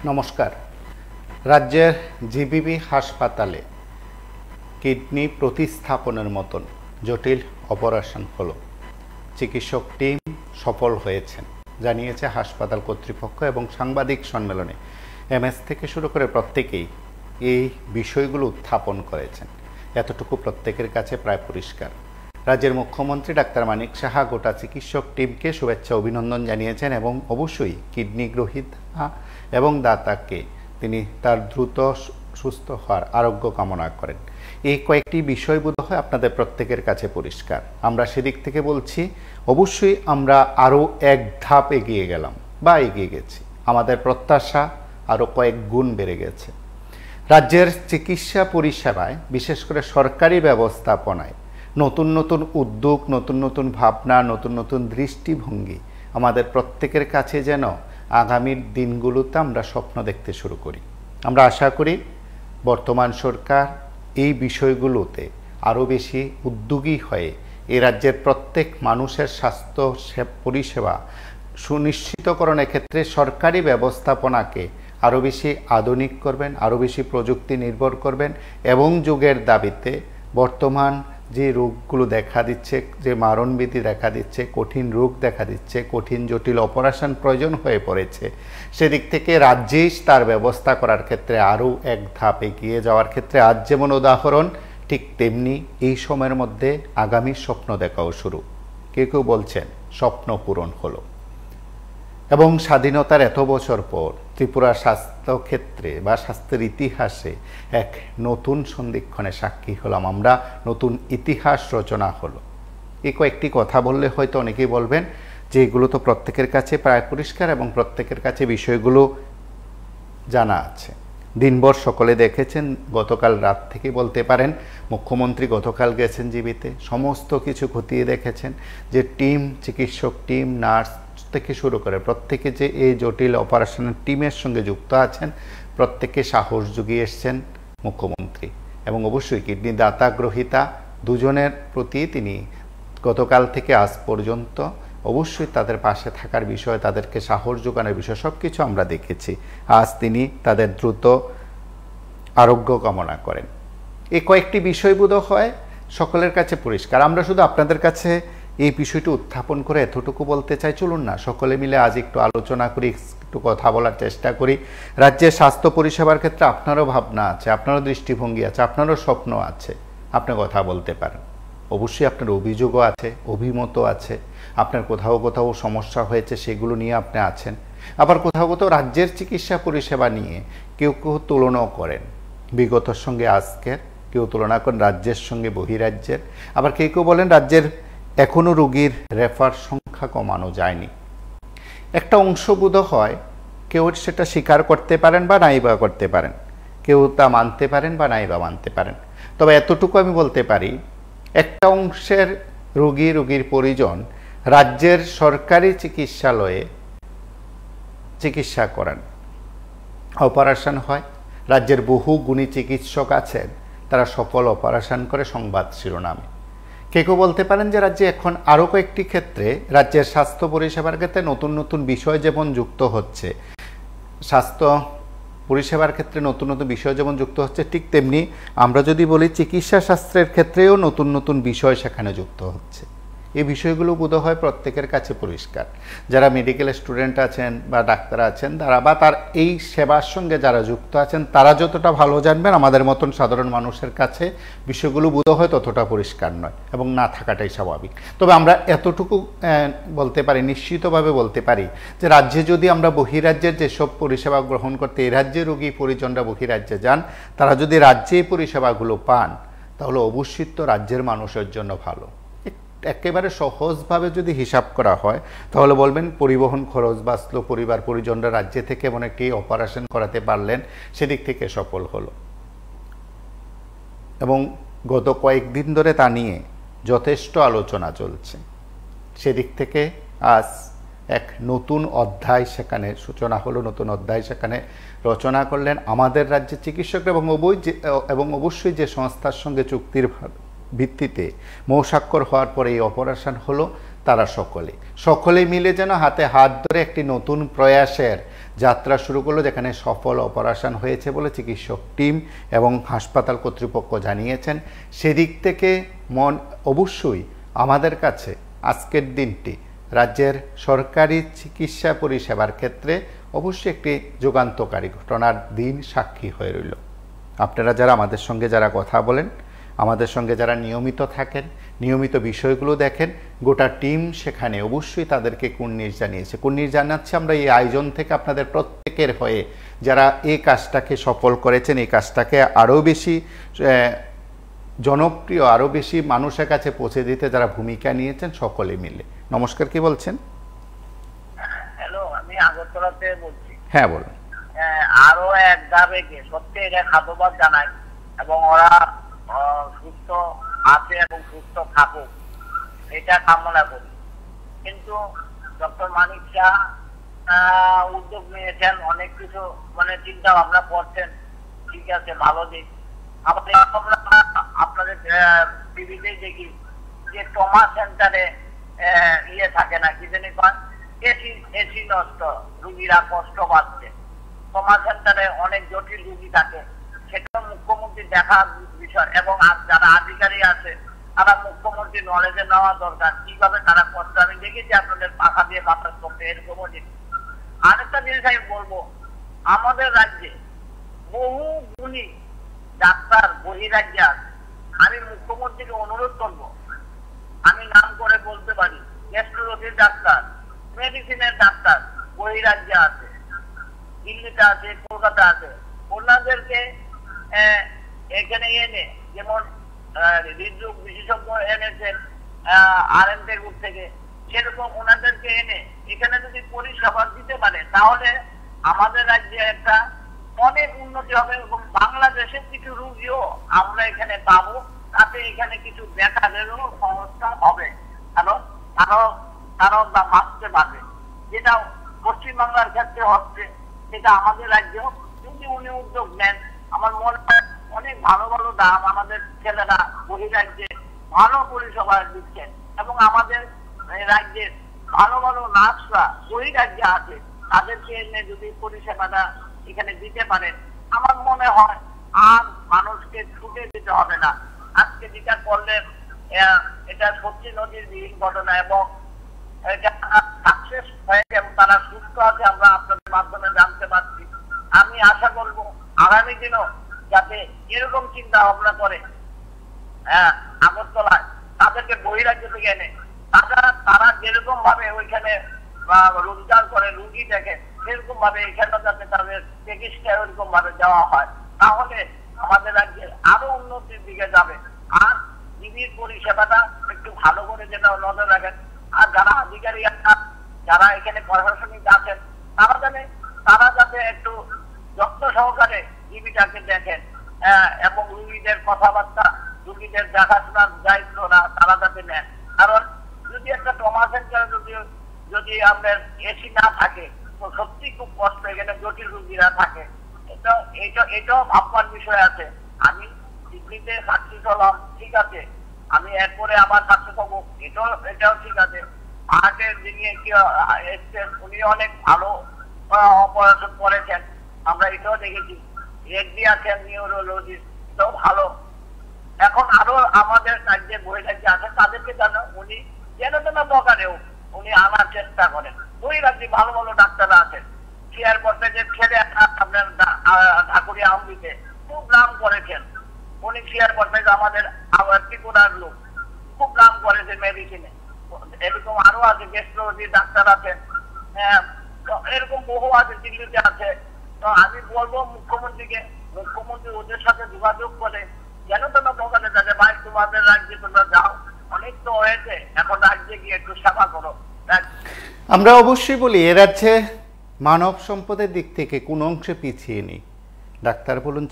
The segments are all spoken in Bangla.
নমস্কার। রাজ্যের জিবিবি হাসপাতালে কিডনি প্রতিস্থাপনের মতন জটিল অপারেশন হলো। চিকিৎসক টিম সফল হয়েছেন জানিয়েছে হাসপাতাল কর্তৃপক্ষ এবং সাংবাদিক সম্মেলনে এমএস থেকে শুরু করে প্রত্যেকেই এই বিষয়গুলো উত্থাপন করেছেন। এতটুকু প্রত্যেকের কাছে প্রায় পরিষ্কার। রাজ্যের মুখ্যমন্ত্রী ডাক্তার মানিক সাহা গোটা চিকিৎসক টিমকে শুভেচ্ছা অভিনন্দন জানিয়েছেন এবং অবশ্যই কিডনি গ্রহীতা এবং দাতাকে তিনি তার দ্রুত সুস্থ হওয়ার আরোগ্য কামনা করেন। এই কয়েকটি বিষয় বোধহয় আপনাদের প্রত্যেকের কাছে পরিষ্কার। আমরা সেদিক থেকে বলছি, অবশ্যই আমরা আরও এক ধাপ এগিয়ে গেলাম বা এগিয়ে গেছি। আমাদের প্রত্যাশা আরও কয়েক গুণ বেড়ে গেছে। রাজ্যের চিকিৎসা পরিষেবায় বিশেষ করে সরকারি ব্যবস্থাপনায় নতুন নতুন উদ্যোগ, নতুন নতুন ভাবনা, নতুন নতুন দৃষ্টিভঙ্গি আমাদের প্রত্যেকের কাছে যেন আগামীর দিনগুলোতে আমরা স্বপ্ন দেখতে শুরু করি। আমরা আশা করি বর্তমান সরকার এই বিষয়গুলোতে আরও বেশি উদ্যোগী হয়ে এ রাজ্যের প্রত্যেক মানুষের স্বাস্থ্য পরিষেবা সুনিশ্চিতকরণের ক্ষেত্রে সরকারি ব্যবস্থাপনাকে আরও বেশি আধুনিক করবেন, আরও বেশি প্রযুক্তি নির্ভর করবেন এবং যুগের দাবিতে বর্তমান যে রোগগুলো দেখা দিচ্ছে, যে মারণবিধি দেখা দিচ্ছে, কঠিন রোগ দেখা দিচ্ছে, কঠিন জটিল অপারেশন প্রয়োজন হয়ে পড়েছে, সেদিক থেকে রাজ্যেই তার ব্যবস্থা করার ক্ষেত্রে আরও এক ধাপ এগিয়ে যাওয়ার ক্ষেত্রে আজ যেমন উদাহরণ, ঠিক তেমনি এই সময়ের মধ্যে আগামী স্বপ্ন দেখাও শুরু। কেউ কেউ বলছেন স্বপ্ন পূরণ হলো। এবং স্বাধীনতার এত বছর পর ত্রিপুরা স্বাস্থ্য ক্ষেত্রে বা স্বাস্থ্যের ইতিহাসে এক নতুন সন্ধিক্ষণে সাক্ষী হলাম আমরা, নতুন ইতিহাস রচনা হলো। এই কয়েকটি কথা বললে হয়তো অনেকেই বলবেন যে এগুলো তো প্রত্যেকের কাছে প্রায় পরিষ্কার এবং প্রত্যেকের কাছে বিষয়গুলো জানা আছে। দিনভর সকলে দেখেছেন, গতকাল রাত থেকে বলতে পারেন মুখ্যমন্ত্রী গতকাল গেছেন জীবিতে, সমস্ত কিছু খতিয়ে দেখেছেন যে টিম, চিকিৎসক টিম, নার্স থেকে শুরু করে প্রত্যেকে যে এই জটিল অপারেশনের টিমের সঙ্গে যুক্ত আছেন, প্রত্যেকে সাহস জুগিয়ে এসছেন মুখ্যমন্ত্রী। এবং অবশ্যই কিডনি দাতা গ্রহীতা দুজনের প্রতি তিনি গতকাল থেকে আজ পর্যন্ত অবশ্যই তাদের পাশে থাকার বিষয়, তাদেরকে সাহস যোগানোর বিষয় সব কিছু আমরা দেখেছি। আজ তিনি তাদের দ্রুত আরোগ্য কামনা করেন। এই কয়েকটি বিষয় বোধ হয় সকলের কাছে পরিষ্কার। আমরা শুধু আপনাদের কাছে এই বিষয়টি উত্থাপন করে এতটুকু বলতে চাই, চলুন না সকলে মিলে আজ একটু আলোচনা করি, একটু কথা বলার চেষ্টা করি। রাজ্যের স্বাস্থ্য পরিষেবার ক্ষেত্রে আপনারও ভাবনা আছে, আপনারও দৃষ্টিভঙ্গি আছে, আপনারও স্বপ্ন আছে, আপনি কথা বলতে পারেন। অবশ্যই আপনার অভিযোগও আছে, অভিমতও আছে, আপনার কোথাও কোথাও সমস্যা হয়েছে সেগুলো নিয়ে আপনি আছেন। আবার কোথাও কোথাও রাজ্যের চিকিৎসা পরিষেবা নিয়ে কেউ কেউ তুলনাও করেন বিগতর সঙ্গে আজকের, কেউ তুলনা করেন রাজ্যের সঙ্গে বহিরাজ্যের, আবার কেউ কেউ বলেন রাজ্যের এখনও রোগীর রেফার সংখ্যা কমানো যায়নি। একটা অংশ বোধ হয় কেউ সেটা স্বীকার করতে পারেন বা নাইবা করতে পারেন, কেউ তা মানতে পারেন বা নাইবা মানতে পারেন। তবে এতটুকু আমি বলতে পারি, একটা অংশের রোগীর পরিজন রাজ্যের সরকারি চিকিৎসালয়ে চিকিৎসা করেন, অপারেশন হয়, রাজ্যের বহু গুণী চিকিৎসক আছেন, তারা সফল অপারেশন করে সংবাদ শিরোনামে। কেউ কেউ বলতে পারেন যে রাজ্যে এখন আরও কয়েকটি ক্ষেত্রে রাজ্যের স্বাস্থ্য পরিষেবার ক্ষেত্রে নতুন নতুন বিষয় যেমন যুক্ত হচ্ছে, স্বাস্থ্য পরিষেবার ক্ষেত্রে নতুন নতুন বিষয় যেমন যুক্ত হচ্ছে, ঠিক তেমনি আমরা যদি বলি চিকিৎসা শাস্ত্রের ক্ষেত্রেও নতুন নতুন বিষয় সেখানে যুক্ত হচ্ছে। এই বিষয়গুলো বোধহয় প্রত্যেকের কাছে পরিষ্কার। যারা মেডিকেল স্টুডেন্ট আছেন বা ডাক্তার আছেন, তারা বা তার এই সেবার সঙ্গে যারা যুক্ত আছেন, তারা যতটা ভালো জানবেন, আমাদের মতন সাধারণ মানুষের কাছে বিষয়গুলো বোধহয় ততটা পরিষ্কার নয় এবং না থাকাটাই স্বাভাবিক। তবে আমরা এতটুকু বলতে পারি, নিশ্চিতভাবে বলতে পারি যে রাজ্যে যদি আমরা বহিরাজ্যের যেসব পরিষেবা গ্রহণ করতে এই রাজ্যে রোগী পরিজনরা বহিরাজ্যে যান, তারা যদি রাজ্যে এই পরিষেবাগুলো পান, তাহলে অবশ্যই তো রাজ্যের মানুষের জন্য ভালো। একেবারে সহজভাবে যদি হিসাব করা হয় তাহলে বলবেন পরিবহন খরচ বাঁচল, পরিবার পরিজনরা রাজ্যে থেকে এমন একটি অপারেশন করাতে পারলেন, সেদিক থেকে সফল হলো। এবং গত কয়েকদিন ধরে তা নিয়ে যথেষ্ট আলোচনা চলছে। সেদিক থেকে আজ এক নতুন অধ্যায় সেখানে সূচনা হলো, নতুন অধ্যায় সেখানে রচনা করলেন আমাদের রাজ্যের চিকিৎসকরা এবং অবশ্যই যে সংস্থার সঙ্গে চুক্তির ভিত্তিতে মৌস্বাক্ষর হওয়ার পরে এই অপারেশন হলো, তারা সকলেই মিলে যেন হাতে হাত ধরে একটি নতুন প্রয়াসের যাত্রা শুরু করলো, যেখানে সফল অপারেশন হয়েছে বলে চিকিৎসক টিম এবং হাসপাতাল কর্তৃপক্ষ জানিয়েছেন। সেদিক থেকে অবশ্যই আমাদের কাছে আজকের দিনটি রাজ্যের সরকারি চিকিৎসা পরিষেবার ক্ষেত্রে অবশ্যই একটি যুগান্তকারী ঘটনার দিন সাক্ষী হয়ে রইল। আপনারা যারা আমাদের সঙ্গে যারা কথা বলেন, আমাদের সঙ্গে যারা নিয়মিত থাকেন, নিয়মিত বিষয়গুলো দেখেন, গোটা টিম সেখানে অবশ্যই তাদেরকে কুর্নিশ জানিয়েছে। কুর্নিশ জানাচ্ছি আমরা এই আয়োজন থেকে আপনাদের প্রত্যেকের হয়ে, যারা এই কাজটাকে সফল করেছেন, এই কাজটাকে আরও বেশি জনপ্রিয়, আরও বেশি মানুষের কাছে পৌঁছে দিতে যারা ভূমিকা নিয়েছেন সকলে মিলে। নমস্কার, কি বলছেন? হ্যালো, আমি আগরতলা থেকে বলছি। হ্যাঁ বলুন। আরো এক ধাপ এগিয়ে সত্যি এটা খাদ্যবাদ জানাই, এবং ওরা সুস্থ আছে এবং সুস্থ থাকুক এটা কামনা করি। কিন্তু ডক্টর মানিক শাহ উদ্যোগ নিয়েছেন, অনেক কিছু মানে চিন্তা ভাবনা করছেন, ঠিক আছে, ভালো দিক। আমরা আপনাদের টিভিতেই দেখি যে ট্রমা সেন্টারে ইয়ে থাকে না, কি জানি কয়, এসি নষ্ট, রুগীরা কষ্ট পাচ্ছে। ট্রমা সেন্টারে অনেক জটিল রুগী থাকে, সেটা মুখ্যমন্ত্রী দেখার বিষয়, এবং যারা আধিকারিক আছে তারা মুখ্যমন্ত্রী নলেজে নেওয়া দরকার, কিভাবে তারা করতে। আমি দেখেছি আপনাদের পাখা দিয়ে বাতাস করতে, এরকমও জিনিস। আরেকটা জিনিস আমি বলবো, আমাদের রাজ্যে বহু গুণী ডাক্তার বহিরাজ্যে আছে। আমি মুখ্যমন্ত্রীকে অনুরোধ করবো, আমি নাম করে বলতে পারি, গ্যাস্ট্রোলজির ডাক্তার, মেডিসিনের ডাক্তার বহিরাজ্যে আছে, দিল্লিতে আছে, কলকাতা আছে। ওনাদেরকে এখানে এনে, যেমন হৃদরোগ বিশেষজ্ঞ এনেছেন RMT গ্রুপ থেকে, সেরকম ওনাদেরকে এনে এখানে যদি পরিষেবা দিতে পারে, তাহলে আমাদের রাজ্যে একটা অনেক উন্নতি হবে, এবং বাংলাদেশের কিছু রুগীও আমরা এখানে পাবো, তাতে এখানে কিছু দেখাদেরও সংস্থা হবে, কারণ তারাও ভাবতে পারবে। যেটা পশ্চিমবাংলার ক্ষেত্রে হচ্ছে, সেটা আমাদের রাজ্যেও যদি উনি উদ্যোগ নেন, আমার মনে হয় অনেক ভালো ভালো দাম আমাদের ছেলেরা বহিরাজ্যে ভালো পরিষেবা দিচ্ছেন, এবং আমাদের রাজ্যের ভালো ভালো নার্সরা বহিরাজ্যে আছে, তাদেরকে এনে যদি পরিষেবাটা এখানে দিতে পারেন, আমার মনে হয় আর মানুষকে ছুটে দিতে হবে না। আজকে যেটা করলেন এটা সত্যি নদীর বিহীন ঘটনা, এবং এটা সাকসেস হয়েছে এবং তারা সুস্থ আছে, আমরা আপনাদের মাধ্যমে জানতে পারছি। আমি আশা করবো আগামী দিনও যাতে এরকম চিন্তা ভাবনা করে আগরতলায় তাদেরকে বহিরাজ্য থেকে এনে তারা যেরকম ভাবে ওইখানে রোজগার করে রুগী দেখে, সেরকম ভাবে এখানে যাতে তাদের চিকিৎসা ওইরকম ভাবে দেওয়া হয়, তাহলে আমাদের রাজ্যের আরো উন্নতির দিকে যাবে। আর টিভির পরিষেবাটা একটু ভালো করে যেন নজর রাখেন। আর যারা আধিকারিক যারা এখানে প্রশাসনিক আছেন, তারা যাতে একটু যত্ন সহকারে টিভিটাকে দেখেন, এবং রুগীদের কথাবার্তা, রুগীদের দেখাশোনার দায়িত্বরা তারা যাতে নেন। কারণ যদি একটা ট্রমা সেন্টারে যদি আপনার এসি না থাকে, তো সত্যি খুব কষ্ট, এখানে জটিল রুগীরা থাকে। এটাও ভাববার বিষয় আছে। আমি দিল্লিতে সাকসেস হলাম, ঠিক আছে, আমি এরপরে আবার সাকসেস হবো, এটাও ঠিক আছে। হার্টের যিনি এসছেন, উনি অনেক ভালো অপারেশন করেছেন, আমরা এটাও দেখেছি। রেড্ডি আছেন নিউরোলজিস্ট, এটাও ভালো। এখন আরো আমাদের রাজ্যে বহিরাজ্যে আছে, তাদেরকে যেন উনি যেন দরকারেও উনি আনার চেষ্টা করেন। বহিরাজ্যে ভালো ভালো ডাক্তাররা আছেন। চেয়ার করতে যে ছেলে আপনার ঢাকুরিয়া আহমিতে খুব নাম করেছেন, উনি চেয়ার করতে আমাদের ত্রিপুরার লোক, খুব নাম করেছেন মেডিসিনে। এরকম আরো আছে, গ্যাস্ট্রোলজি ডাক্তার আছেন, এরকম বহু আছে, দিল্লিতে আছে। তো আমি বলবো মুখ্যমন্ত্রী ওদের সাথে যোগাযোগ করে যেন দোকানে যাবে, ভাই তোমাদের রাজ্যে তোমরা যাও, অনেক তো হয়েছে, এখন রাজ্যে গিয়ে একটু সেবা করো। আমরা অবশ্যই বলি, এ রাজ্যে মানব সম্পদের দিক থেকে কোনো অংশে পিছিয়ে নেই। ডাক্তার বলুন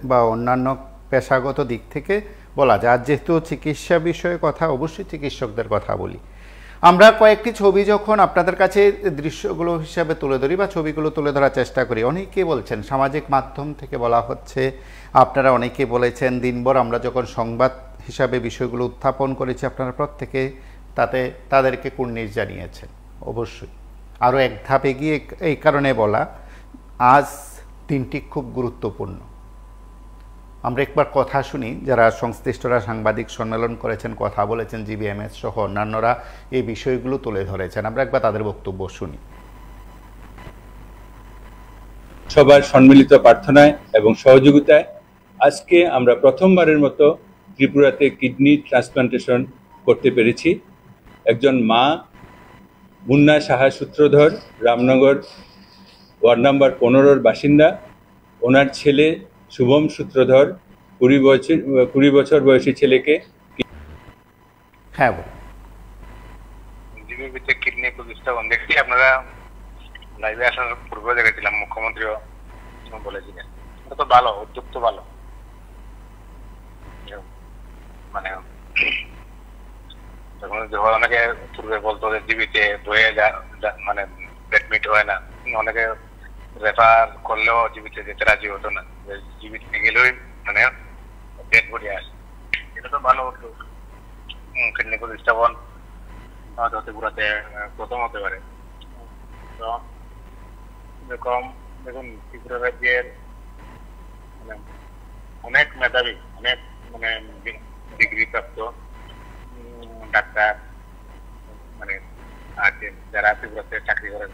বা অন্যান্য পেশাগত দিক থেকে বলা যায়। আর যেহেতু চিকিৎসা বিষয়ে কথা, অবশ্যই চিকিৎসকদের কথা বলি। আমরা কয়েকটি ছবি যখন আপনাদের কাছে দৃশ্যগুলো হিসাবে তুলে ধরি বা ছবিগুলো তুলে ধরার চেষ্টা করি, অনেকে বলছেন, সামাজিক মাধ্যম থেকে বলা হচ্ছে, আপনারা অনেকে বলেছেন, দিনভর আমরা যখন সংবাদ হিসাবে বিষয়গুলো উত্থাপন করেছি, আপনারা প্রত্যেকে তাদেরকে কুর্নিশ জানিয়েছেন। অবশ্যই আরও এক ধাপে গিয়ে এই কারণে বলা, আজ দিনটি খুব গুরুত্বপূর্ণ। আমরা একবার কথা শুনি, যারা সংশ্লিষ্টরা সাংবাদিক সম্মেলন করেছেন, কথা বলেছেন, জিবিএমএস সহ অন্যান্যরা এই বিষয়গুলো তুলে ধরেছেন। আমরা একবার তাদের বক্তব্য শুনি। সবার সম্মিলিত প্রার্থনায় এবং সহযোগিতায় আজকে আমরা প্রথমবারের মতো ত্রিপুরাতে কিডনি ট্রান্সপ্লান্টেশন করতে পেরেছি। একজন মা মুন্না সাহা সূত্রধর, রামনগর ওয়ার্ড নাম্বার 15-র বাসিন্দা। ওনার ছেলে শুভম সূত্রধর 20 বছর বয়সী ছেলেকে জিবিপিতে কিডনি প্রতিস্থাপন দেখছি। আপনারা লাইভে আসার পূর্বে দেখেছিলাম, মুখ্যমন্ত্রীও বলেছিলেন। এটা তো ভালো উদ্যোগ, তো ভালো। মানে যখন অনেকে পূর্বে বলতো যে জিবিতে বয়ে মানে অ্যাডমিট হয় না, অনেকে রেফার করলেও জিবিতে যেতে রাজি হতো না, জিবিতে গেলেই মানে ডেড বডি আসে। এটা তো ভালো উদ্যোগ। কিডনি প্রতিস্থাপন আমাদের ত্রিপুরাতে প্রথম হতে পারে। তো এরকম দেখুন, ত্রিপুরা রাজ্যের মানে অনেক মেধাবী, অনেক মানে ডিগ্রি প্রাপ্ত ডাক্তার মানে আছেন যারা ত্রিপুরাতে চাকরি করেন।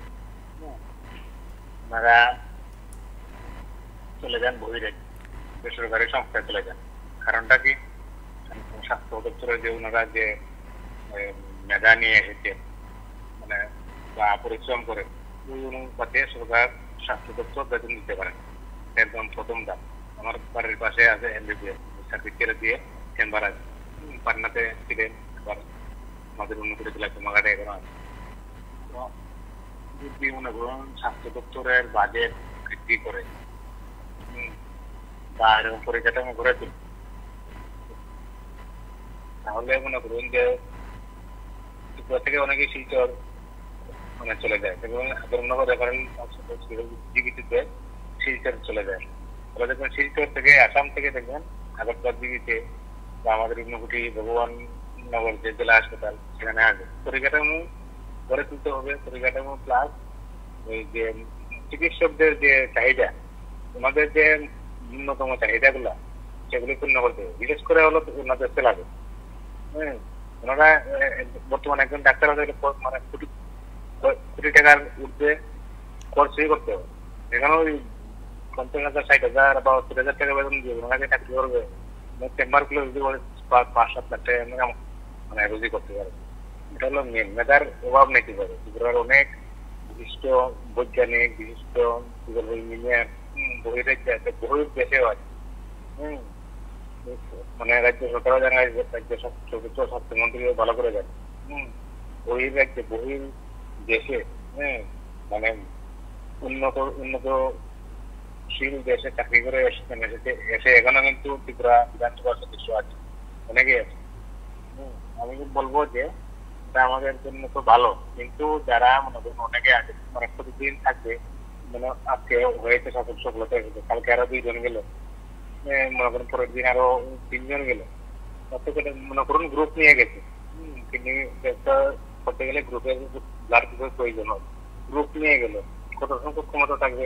ওনারা চলে যান বহিরাজ্যে, বেসরকারি সংস্থায় চলে যান। কারণটা কি? স্বাস্থ্য দপ্তরে যে ওনারা যে মেধা নিয়ে এসেছেন মানে বা পরিশ্রম করে, ওই অনুপাতে সরকার স্বাস্থ্য দপ্তর বেতন দিতে পারেন। একদম প্রথম দাম। আমার বাড়ির পাশে আছে এমবিবিএস সার্টিফিকেট দিয়ে চেম্বার আছে, পাটনাতে ছিলেন, আবার আমাদের উন্নতি জেলায় তোমাঘাটে এখনো আছে। যদি মনে করুন স্বাস্থ্য দপ্তরের বাজেট বৃদ্ধি করে বা এরকম পরিকাঠামো করে তুলবে, তাহলে মনে করুন যে ত্রিপুরা থেকে অনেকে শিলচর মানে চলে যায়, জিবিতে শিলচর চলে যায়। তাহলে দেখবেন শিলচর থেকে, আসাম থেকে দেখবেন আগরতলা জিবিতে বা আমাদের ঊনকোটি ভগবান নগর যে জেলা হাসপাতাল, সেখানে আসবে। পরিকাঠামো গড়ে তুলতে হবে, পরিকাঠামো প্লাস ওই যে চিকিৎসকদের যে চাহিদা, ওনাদের যে ন্যূনতম চাহিদাগুলা, সেগুলি পূর্ণ করতে হবে। বিশেষ করে হলো ওনাদের স্যালারি। ওনারা বর্তমানে একজন ডাক্তার হতে মানে কোটি টাকার ঊর্ধ্বে খরচই করতে হবে। এখানে ওই 50,000, 60,000 বা 70,000 টাকা বেতন দিয়ে ওনাকে চাকরি করবে, চেম্বার গুলো যদি 5-7 লাখ টাকা মানে রুজি করতে পারে। এটা হলো মেন। মেধার অভাব নেই ত্রিপুরার। ত্রিপুরার অনেক বিশিষ্ট বৈজ্ঞানিক, বিশিষ্ট ইঞ্জিনিয়ার বহিরাজ্যে আছে, বহির দেশেও আছে। মানে রাজ্য সরকারও জানে, রাজ্য স্বাস্থ্যমন্ত্রীও ভালো করে জানে। বহির রাজ্যে, বহির দেশে মানে উন্নতশীল দেশে চাকরি করে এসে এখানে কিন্তু ত্রিপুরা বিধানসভার সদস্য আছে, অনেকেই আছে। আমি বলবো যে এটা আমাদের জন্য তো ভালো, কিন্তু যারা মনে করেন অনেকে আছে মানে প্রতিদিন থাকবে, মানে আজকে হয়েছে সফলতা হয়েছে, কালকে আরো 2 জন গেল, মনে করেন পরের দিন আরো 3 জন গেল, মনে করুন গ্রুপ নিয়ে গেছে। কিন্তু করতে গেলে গ্রুপের ব্লাড গ্রুপের প্রয়োজন হয়। গ্রুপ নিয়ে গেল, কত সংখ্যক ক্ষমতা থাকবে,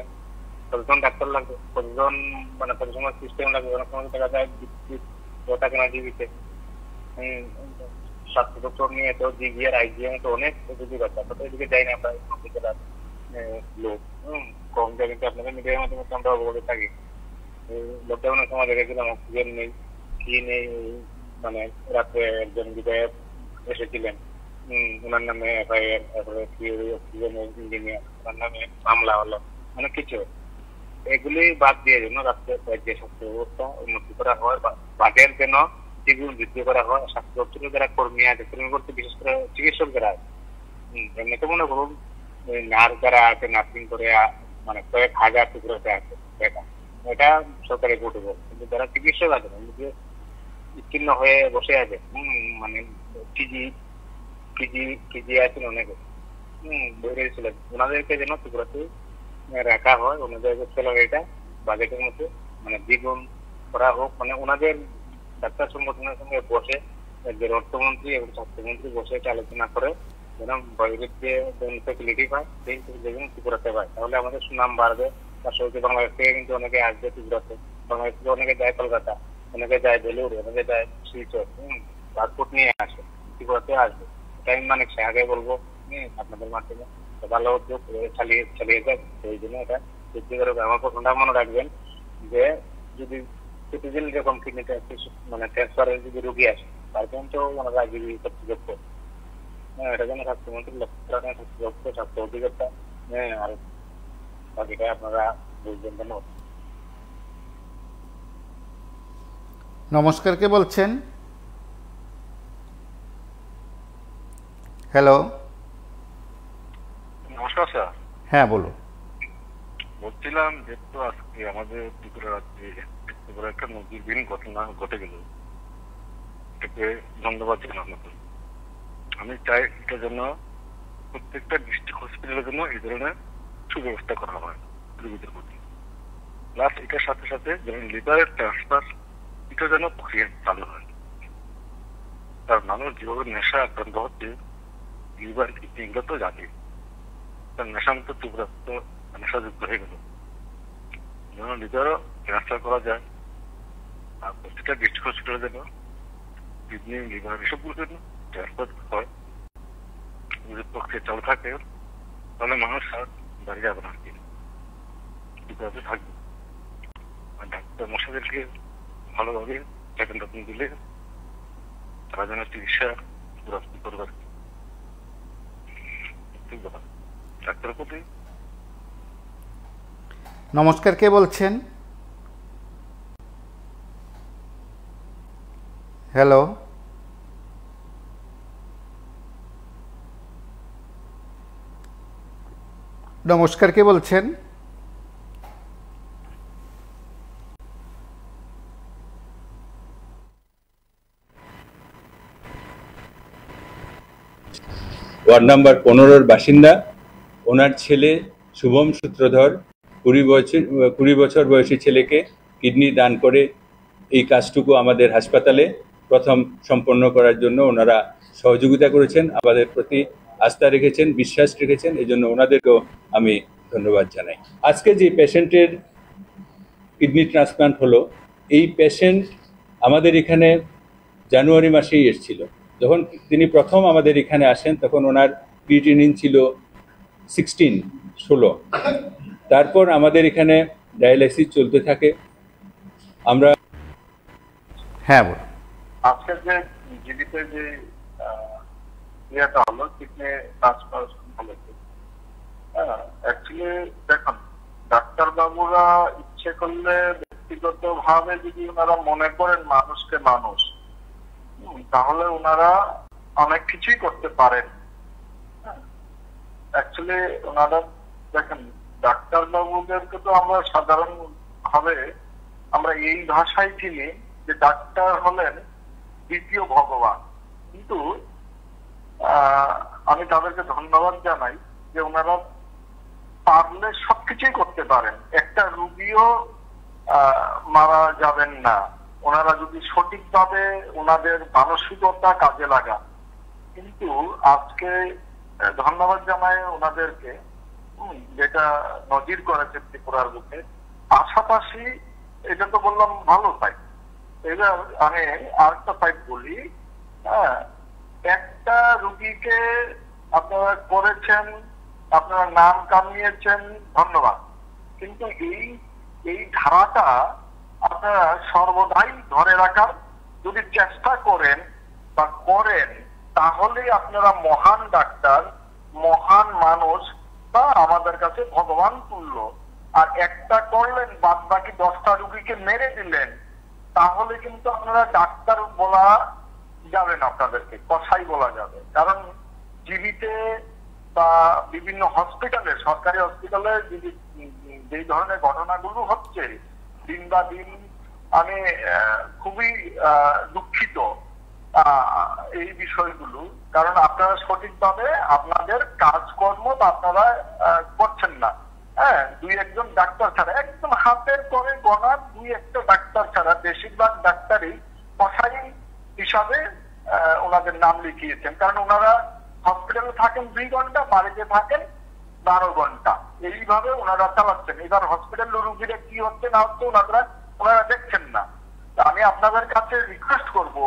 কতজন ডাক্তার লাগবে, কতজন মানে কত সময় সিস্টেম লাগবে, অনেক সময় দেখা যায় থাকে না জীবিতে। স্বাস্থ্য দপ্তর নিয়ে তো জিবিআর আইজিএম তো অনেক অভিযোগ আছে, আমরা তো এদিকে যাই না, আমরা জেলার লোক কম যায়, কিন্তু আপনাদের মিডিয়ার মাধ্যমে আমরা অবগত থাকি। লকডাউনের সময় দেখেছিলাম অক্সিজেন নেই, কি নেই, মানে রাত্রে একজন বিধায়ক এসেছিলেন, ওনার নামে এফআইআর, অক্সিজেন ইঞ্জিনিয়ার, ওনার নামে মামলা হলো, অনেক কিছু। এগুলি বাদ দিয়ে যেন রাজ্যে স্বাস্থ্য ব্যবস্থা উন্নতি করা হয়, বাজেট যেন দ্বিগুণ বৃদ্ধি করা হয়। স্বাস্থ্য দপ্তরের যারা কর্মী আছে, কর্মী করতে বিশেষ করে চিকিৎসক যারা আছে, এমনিতে মনে করুন নার্স যারা আছে, নার্সিং করে মানে কয়েক হাজার টুকরোতে আছে, এটা সরকারি কোর্টে, কিন্তু যারা চিকিৎসক আছে উত্তীর্ণ হয়ে বসে আছে, মানে পিজি আছেন অনেকে, বইরে ছিলেন, ওনাদেরকে যেন ত্রিপুরাতে রাখা হয়, ওনাদের স্যালারিটা বাজেটের মধ্যে মানে দ্বিগুণ করা হোক। মানে ওনাদের ডাক্তার সংগঠনের সঙ্গে বসে, যে অর্থমন্ত্রী এবং স্বাস্থ্যমন্ত্রী বসে এটা আলোচনা করে যেন বাইরের যে ফ্যাসিলিটি পায় সেই যেন ত্রিপুরাতে পায়, তাহলে আমাদের সুনাম বাড়বে। তার সঙ্গে বাংলাদেশ থেকে কিন্তু অনেকে আসবে ত্রিপুরাতে, বাংলাদেশ থেকে অনেকে যায় কলকাতা, অনেকে যায় বেলুর, অনেকে যায় শিলচর, পাসপোর্ট নিয়ে আসে ত্রিপুরাতে আসবে। টাইম মানে সে আগে বলবো আপনাদের মাধ্যমে ভালো উদ্যোগ চালিয়ে যাক। সেই জন্য এটা সত্যিকার আমার প্রথমটা মনে রাখবেন যে যদি প্রতিদিন এরকম কিডনি মানে ট্রান্সফারের যদি রোগী আসে তার জন্য তো ওনারা আইবিবি কর্তৃপক্ষ এটা যেন স্বাস্থ্যমন্ত্রীর লক্ষ্য স্বাস্থ্য অধিকর্তা আর বাকিটা আপনারা বুঝবেন। ধন্যবাদ। নমস্কার, কে বলছেন? হ্যালো। নমস্কার স্যার। হ্যাঁ বলুন। বলছিলাম যেহেতু আজকে আমাদের ত্রিপুরা রাজ্যে একটা নজিরবিহীন ঘটনা ঘটে গেল, এটাকে ধন্যবাদ জানানো। আমি চাই এটার জন্য প্রত্যেকটা ডিস্ট্রিক্ট হসপিটালের জন্য এই ধরনের সুব্যবস্থা করা হয় রোগীদের প্রতি। প্লাস এটার সাথে সাথে যেমন লিভারের ট্রান্সফার এটা যেন প্রক্রিয়া চালু হয়। কারণ মানুষ যেভাবে নেশা আক্রান্ত হচ্ছে, লিভার কিডনি এগুলো তো জানি, তার নেশামুক্ত ত্রিপুরা তো নেশাযুক্ত হয়ে গেল, যেন লিভারও ট্রান্সফার করা যায়। আর প্রত্যেকটা ডিস্ট্রিক্ট হসপিটালে যেন কিডনি লিভার এসবগুলো যেন ট্রান্সফার হয়, যদি প্রক্রিয়া চালু থাকে তাহলে মানুষ আর দাঁড়িয়ে যাবে না, ত্রিপুরাতে থাকবে। আর ডাক্তার মশাদেরকে ভালোভাবে সেকেন্ড অপিনিয়ন দিলে তারা যেন চিকিৎসা করবে। ডাক্তারের প্রতি। নমস্কার, কে বলছেন? হ্যালো। নমস্কার, কে বলছেন? ওয়ার্ড নাম্বার 15-র বাসিন্দা। ওনার ছেলে শুভম সূত্রধর 20 বছর বয়সী ছেলেকে কিডনি দান করে এই কাজটুকু আমাদের হাসপাতালে প্রথম সম্পন্ন করার জন্য ওনারা সহযোগিতা করেছেন, আমাদের প্রতি আস্থা রেখেছেন, বিশ্বাস রেখেছেন। এই জন্য ওনাদেরকেও আমি ধন্যবাদ জানাই। আজকে যে পেশেন্টের কিডনি ট্রান্সপ্লান্ট হলো, এই পেশেন্ট আমাদের এখানে জানুয়ারি মাসেই এসেছিল। যখন তিনি প্রথম আমাদের এখানে আসেন তখন ওনার ক্রিয়েটিনিন ছিল 16। তারপর আমাদের এখানে ডায়ালাইসিস চলতে থাকে। আমরা আজকে যে জীবিতে যে ইয়েটা হলো কিডনি ট্রান্সফার হলো, অ্যাকচুয়ালি দেখুন ডাক্তার বাবুরা ইচ্ছে করলে ব্যক্তিগত ভাবে যদি ওনারা মনে করেন মানুষকে মানুষ, তাহলে ওনারা অনেক কিছুই করতে পারেন। অ্যাকচুয়ালি ওনারা দেখেন ডাক্তার বাবুদেরকে তো আমরা সাধারণ ভাবে আমরা এই ভাষায় চিনি যে ডাক্তার হলেন দ্বিতীয় ভগবান, কিন্তু আমি তাদেরকে ধন্যবাদ জানাই যে ওনারা পারলে সবকিছুই করতে পারেন। একটা রুগীও মারা যাবেন না ওনারা যদি সঠিকভাবে ওনাদের মানসিকতা কাজে লাগান। কিন্তু আজকে ধন্যবাদ জানাই ওনাদেরকে, যেটা নজির করেছে ত্রিপুরার বুকে। পাশাপাশি এটা তো বললাম ভালো সাইড, এবার আমি আরেকটা সাইড বলি। একটা রুগীকে আপনারা করেছেন, আপনারা নাম কামিয়েছেন, ধন্যবাদ। কিন্তু এই ধারাটা আপনারা সর্বদাই ধরে রাখার যদি চেষ্টা করেন বা করেন, তাহলে আপনারা মহান ডাক্তার, মহান মানুষ বা আমাদের কাছে ভগবান তুল্য। আর একটা করলেন, বাদ বাকি 10টা রুগীকে মেরে দিলেন, তাহলে কিন্তু আপনারা ডাক্তার বলা যাবে না, আপনাদেরকে কসাই বলা যাবে। কারণ জীবিতে বা বিভিন্ন হসপিটালে, সরকারি হসপিটালে যে ধরনের ঘটনাগুলো হচ্ছে দিন বা দিন, আমি খুবই দুঃখিত এই বিষয়গুলো। কারণ আপনারা সঠিকভাবে আপনাদের কাজকর্ম আপনারা করছেন না। হ্যাঁ, 2-1 ডাক্তার ছাড়া, একদম হাতের পরে গোনা 2-1 ডাক্তার ছাড়া বেশিরভাগ ডাক্তারই কসাই হিসাবে ওনাদের নাম লিখিয়েছেন। কারণ ওনারা হসপিটালে থাকেন 2 ঘন্টা, বাড়িতে থাকেন 12 ঘন্টা, এইভাবে ওনারা চালাচ্ছেন। এবার হসপিটাল রোগীরা কি হচ্ছে না হচ্ছে ওনারা দেখছেন না। আমি আপনাদের কাছে রিকোয়েস্ট করব,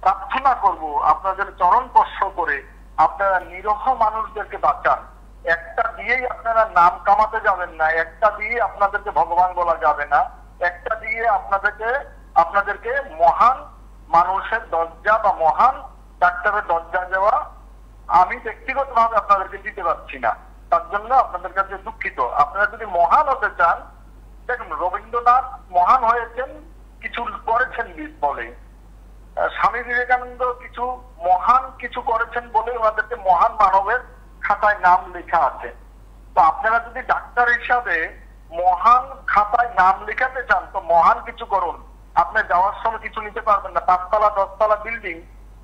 প্রার্থনা করব, আপনাদের চরণ স্পর্শ করে আপনারা নিরহ মানুষদেরকে বাঁচান। একটা দিয়েই আপনারা নাম কামাতে যাবেন না, একটা দিয়ে আপনাদেরকে ভগবান বলা যাবে না, একটা দিয়ে আপনাদেরকে মহান মানুষের দরজা বা মহান ডাক্তারের দরজা দেওয়া আমি ব্যক্তিগতভাবে আপনাদেরকে দিতে পারছি না। তার জন্য আপনাদের কাছে দুঃখিত। আপনারা যদি মহান হতে চান, দেখুন রবীন্দ্রনাথ মহান হয়েছেন কিছু করেছেন বলে, স্বামী বিবেকানন্দ মহান কিছু করেছেন বলে ওনাদেরকে মহান মানবের খাতায় নাম লেখা আছে। তো আপনারা যদি ডাক্তার হিসাবে মহান খাতায় নাম লেখাতে চান তো মহান কিছু করুন। আপনি যাওয়ার সময় কিছু নিতে পারবেন না, 5 তলা 10 তলা বিল্ডিং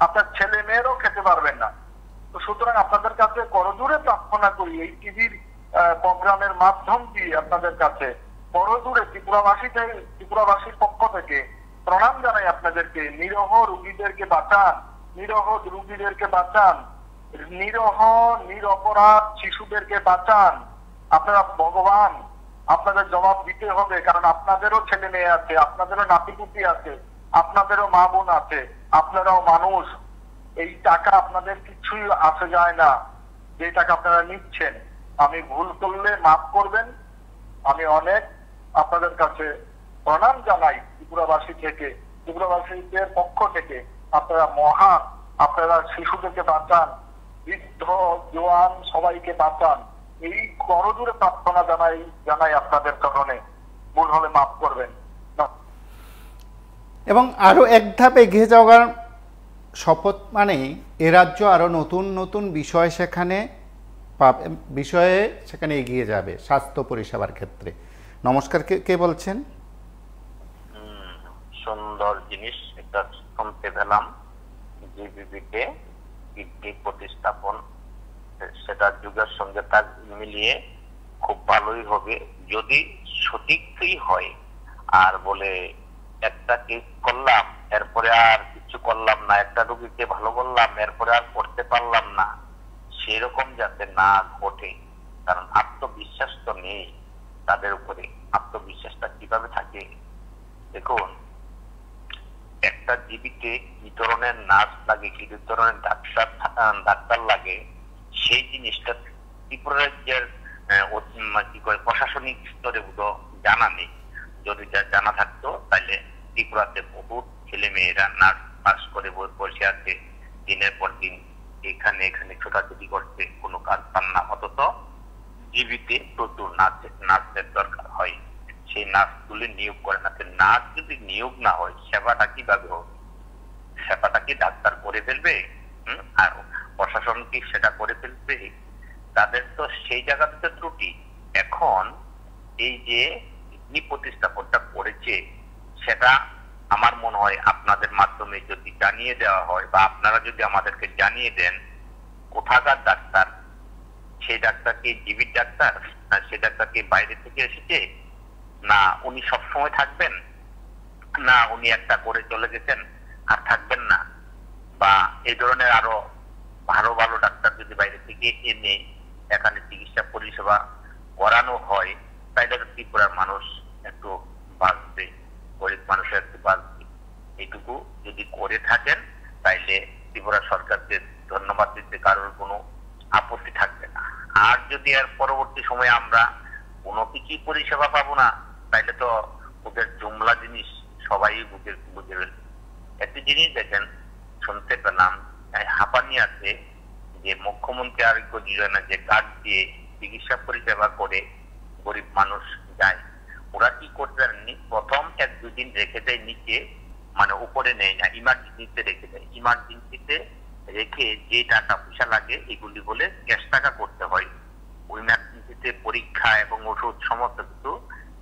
আপনার ছেলে মেয়েরও খেতে পারবেন না। তো সুতরাং আপনাদের কাছে করজোরে প্রার্থনা করি, এই টিভির প্রোগ্রামের মাধ্যম দিয়ে আপনাদের কাছে করজোরে ত্রিপুরাবাসীর পক্ষ থেকে প্রণাম জানাই আপনাদেরকে। নিরহ রোগীদেরকে বাঁচান, নিরহ রোগীদেরকে বাঁচান, নিরহ নিরপরাধ শিশুদেরকে বাঁচান। আপনারা ভগবান, আপনাদের জবাব দিতে হবে, কারণ আপনাদেরও ছেলে মেয়ে আছে, আপনাদেরও নাতিপুতি আছে, আপনাদেরও মা বোন আছে, আপনারাও মানুষ। এই টাকা আপনাদের কিছুই আসে যায় না, যে টাকা আপনারা নিচ্ছেন। আমি ভুল করলে মাফ করবেন। আমি অনেক আপনাদের কাছে প্রণাম জানাই ত্রিপুরাবাসীদের পক্ষ থেকে। আপনারা মহান, আপনারা শিশুদেরকে বাঁচান, বৃদ্ধ জোয়ান সবাইকে বাঁচান। এই করজোরে প্রার্থনা জানাই আপনাদের কারণে। ভুল হলে মাফ করবেন। এবং আরো এক ধাপ এগিয়ে যাওয়ার শপথ মানে এ রাজ্য আরো নতুন নতুন বিষয়ে সেখানে এগিয়ে যাবে স্বাস্থ্য পরিষেবার ক্ষেত্রে। নমস্কার, কে বলছেন? সুন্দর জিনিস একটা শুনতে পেলাম, জিবিবিকে কিডনি প্রতিস্থাপন, সেটা যুগের সঙ্গে তার মিলিয়ে খুব ভালোই হবে যদি সঠিকই হয়। আর বলে একটা কেস করলাম এরপরে আর কিছু করলাম না, একটা রোগীকে ভালো করলাম এরপরে আর করতে পারলাম না, সেরকম যাতে না ঘটে। কারণ আত্মবিশ্বাস তো নেই তাদের উপরে। আত্মবিশ্বাসটা কিভাবে থাকে দেখুন, একটা জীবিতে কি ধরনের নার্স লাগে, কি ধরনের ডাক্তার লাগে, সেই জিনিসটা ত্রিপুরা রাজ্যের প্রশাসনিক স্তরে জানা নেই। যদি জানা থাকতো তাহলে ত্রিপুরাতে বহুত ছেলে মেয়েরা নার্স পাস করে বসে আছে, দিনের পর দিন এখানে ছোটাছুটি করতে, কোনো কাজ পান না। অথচ জীবিতে প্রচুর নার্সের দরকার হয়, সেই নার্স গুলি নিয়োগ করে না। নার্স যদি নিয়োগ না হয় সেবাটা কিভাবে হবে? সেবাটা কি ডাক্তার করে ফেলবে? আর প্রশাসন কি সেটা করে ফেলবে? তাদের তো সেই জায়গাতে ত্রুটি। এখন এই যে কিডনি প্রতিস্থাপনটা করেছে সেটা আমার মনে হয় আপনাদের মাধ্যমে যদি জানিয়ে দেওয়া হয় বা আপনারা যদি আমাদেরকে জানিয়ে দেন কোথাকার ডাক্তার, সেই ডাক্তার কি জীবিত ডাক্তার না সেই ডাক্তার কি বাইরে থেকে এসেছে, না উনি সবসময় থাকবেন, না উনি একটা করে চলে গেছেন আর থাকবেন না, বা এই ধরনের আরো ভালো ভালো ডাক্তার যদি বাইরে থেকে এনে এখানে চিকিৎসা পরিষেবা করানো হয় তাইলে ত্রিপুরার মানুষ একটু বাঁচবে, গরিব মানুষের একটু বাঁচবে। এইটুকু যদি করে থাকেন তাইলে ত্রিপুরা সরকারকে ধন্যবাদ দিতে কারোর কোনো আপত্তি থাকবে না। আর যদি এর পরবর্তী সময়ে আমরা কোনো কিছুই পরিষেবা পাবো না তাইলে তো ওদের জুমলা জিনিস সবাই বুঝে ফেলবে। একটি জিনিস দেখেন, শুনতে পেলাম হাঁপানিয়াতে যে মুখ্যমন্ত্রী আরোগ্য যোজনা যে কার্ড দিয়ে চিকিৎসা পরিষেবা করে গরিব মানুষ যায়, ওরা কি করতে জানেননি, প্রথম 1-2 দিন রেখে দেয় নিচে, মানে উপরে নেয় না, ইমার্জেন্সিতে রেখে দেয়। ইমার্জেন্সিতে রেখে যে টাকা পয়সা লাগে এগুলি বলে ক্যাশ টাকা করতে হয়। ওই ইমার্জেন্সিতে পরীক্ষা এবং ওষুধ সমস্ত কিছু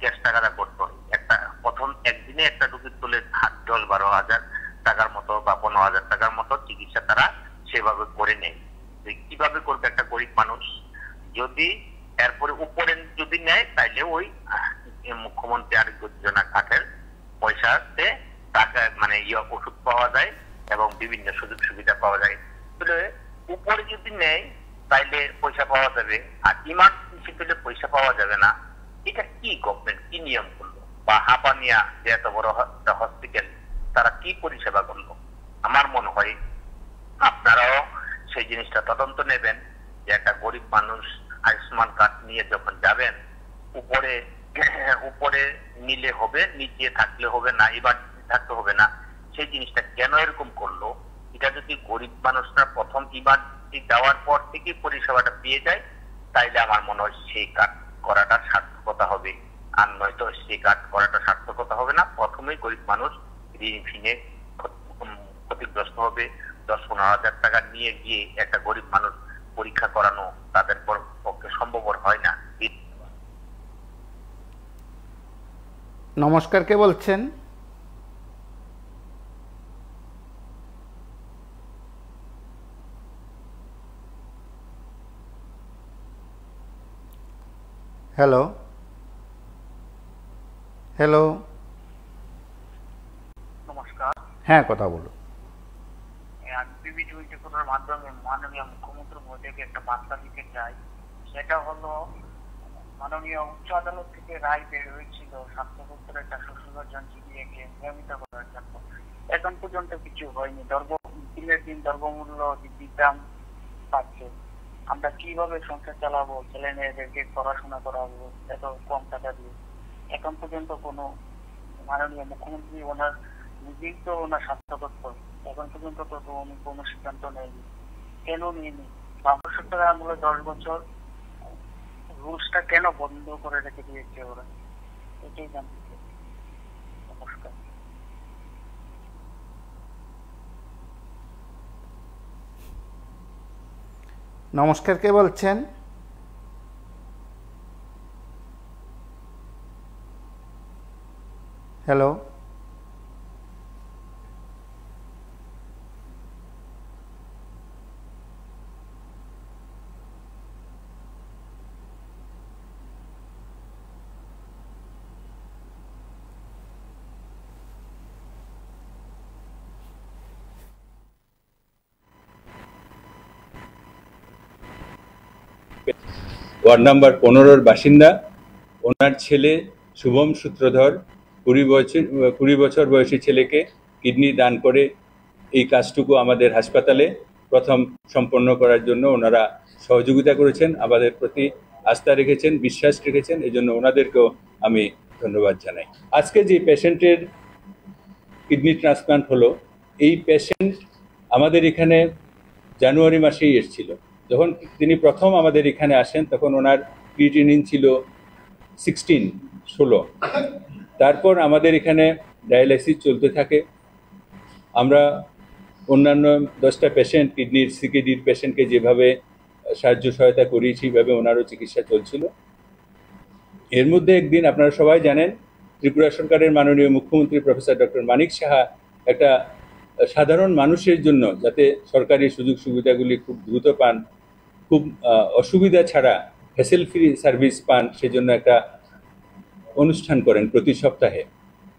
ক্যাশ টাকাটা করতে হয়। একটা প্রথম একদিনে একটা রোগীর তুলে 10-12 হাজার টাকার মতো বা 15,000 টাকার মতো চিকিৎসা তারা সেভাবে করে নেয়। কিভাবে করবে একটা গরিব মানুষ? যদি এরপরে উপরে যদি নেয় তাইলে ওই মুখ্যমন্ত্রী আরোগ্য যোজনা কার্ডের পয়সাতে টাকা মানে ওষুধ পাওয়া যায় এবং বিভিন্ন সুযোগ সুবিধা পাওয়া যায়। তাহলে উপরে যদি নেয় তাইলে পয়সা পাওয়া যাবে, আর ইমার্জেন্সি পেলে পয়সা পাওয়া যাবে না। এটা কি গভর্নমেন্ট কি নিয়ম করলো? বা হাঁপানিয়া যে এত বড় হসপিটাল, তারা কি পরিষেবা করলো? আমার মনে হয় আপনারাও সেই জিনিসটা তদন্ত নেবেন, যে একটা গরিব মানুষ আয়ুষ্মান কার্ড নিয়ে যখন যাবেন, উপরে উপরে নিলে হবে, নিচে থাকলে হবে না, ইমার্জেন্সি থাকতে হবে না। সেই জিনিসটা কেন এরকম করলো? এটা যদি গরিব মানুষরা প্রথম ইমার্জেন্সি যাওয়ার পর থেকে পরিষেবাটা পেয়ে যায়, তাইলে আমার মনে হয় সেই কার্ড করাটা সার্থকতা হবে। আর নয়তো সেই কার্ড করাটা সার্থকতা হবে না। প্রথমেই গরিব মানুষ ঋণ ফিনে ক্ষতিগ্রস্ত হবে। 10-15 হাজার টাকা নিয়ে গিয়ে একটা গরিব মানুষ পরীক্ষা করানো তাদের পক্ষে সম্ভবপর হয় না। নমস্কার, কে বলছেন? হ্যালো হ্যালো, নমস্কার। হ্যাঁ, কথা বলুন। মাধ্যমে মাননীয় মুখ্যমন্ত্রীর মধ্যে একটা বার্তা দিতে চাই। সেটা হলো, মাননীয় উচ্চ আদালত থেকে রায় বের হয়েছিল স্বাস্থ্যকর্তার একটা শ্বশুরজন জীবিয়াকে নিয়মিত করার জন্য। এখন পর্যন্ত কিছু হয়নি। দিনের দিন দ্রব্যমূল্য বৃদ্ধির দাম পাচ্ছে। আমরা কিভাবে সংসার চালাবো, ছেলে মেয়েদেরকে পড়াশোনা করাবো এত কম টাকা দিয়ে? এখন পর্যন্ত কোনো মাননীয় মুখ্যমন্ত্রী ওনার নিজেই তো ওনার স্বাস্থ্যকর্তা, এখন পর্যন্ত তো উনি কোনো সিদ্ধান্ত নেয়নি। কেন নিয়নি? 500 টাকা আমলে 10 বছর রুলসটা কেন বন্ধ করে রেখে দিয়েছে ওরা? এটাই জানতে চাই। নমস্কার। নমস্কার, কে বলছেন? হ্যালো, ওয়ার্ড নাম্বার 15-র বাসিন্দা। ওনার ছেলে শুভম সূত্রধর 20 বছর বয়সী ছেলেকে কিডনি দান করে এই কাজটুকু আমাদের হাসপাতালে প্রথম সম্পন্ন করার জন্য ওনারা সহযোগিতা করেছেন, আমাদের প্রতি আস্থা রেখেছেন, বিশ্বাস রেখেছেন। এই জন্য ওনাদেরকেও আমি ধন্যবাদ জানাই। আজকে যে পেশেন্টের কিডনি ট্রান্সপ্লান্ট হলো, এই পেশেন্ট আমাদের এখানে জানুয়ারি মাসেই এসেছিল। যখন তিনি প্রথম আমাদের এখানে আসেন তখন ওনার ক্রিয়েটিনিন ছিল 16। তারপর আমাদের এখানে ডায়ালাইসিস চলতে থাকে। আমরা অন্যান্য 10টা পেশেন্ট, কিডনির সিকেডির পেশেন্টকে যেভাবে সাহায্য সহায়তা করি সেইভাবে ওনারও চিকিৎসা চলছিল। এর মধ্যে একদিন আপনারা সবাই জানেন, ত্রিপুরা সরকারের মাননীয় মুখ্যমন্ত্রী প্রফেসর ডক্টর মানিক সাহা একটা সাধারণ মানুষের জন্য যাতে সরকারি সুযোগ সুবিধাগুলি খুব দ্রুত পান, খুব অসুবিধা ছাড়া হ্যাসেল ফ্রি সার্ভিস পান, সেজন্য একটা অনুষ্ঠান করেন প্রতি সপ্তাহে।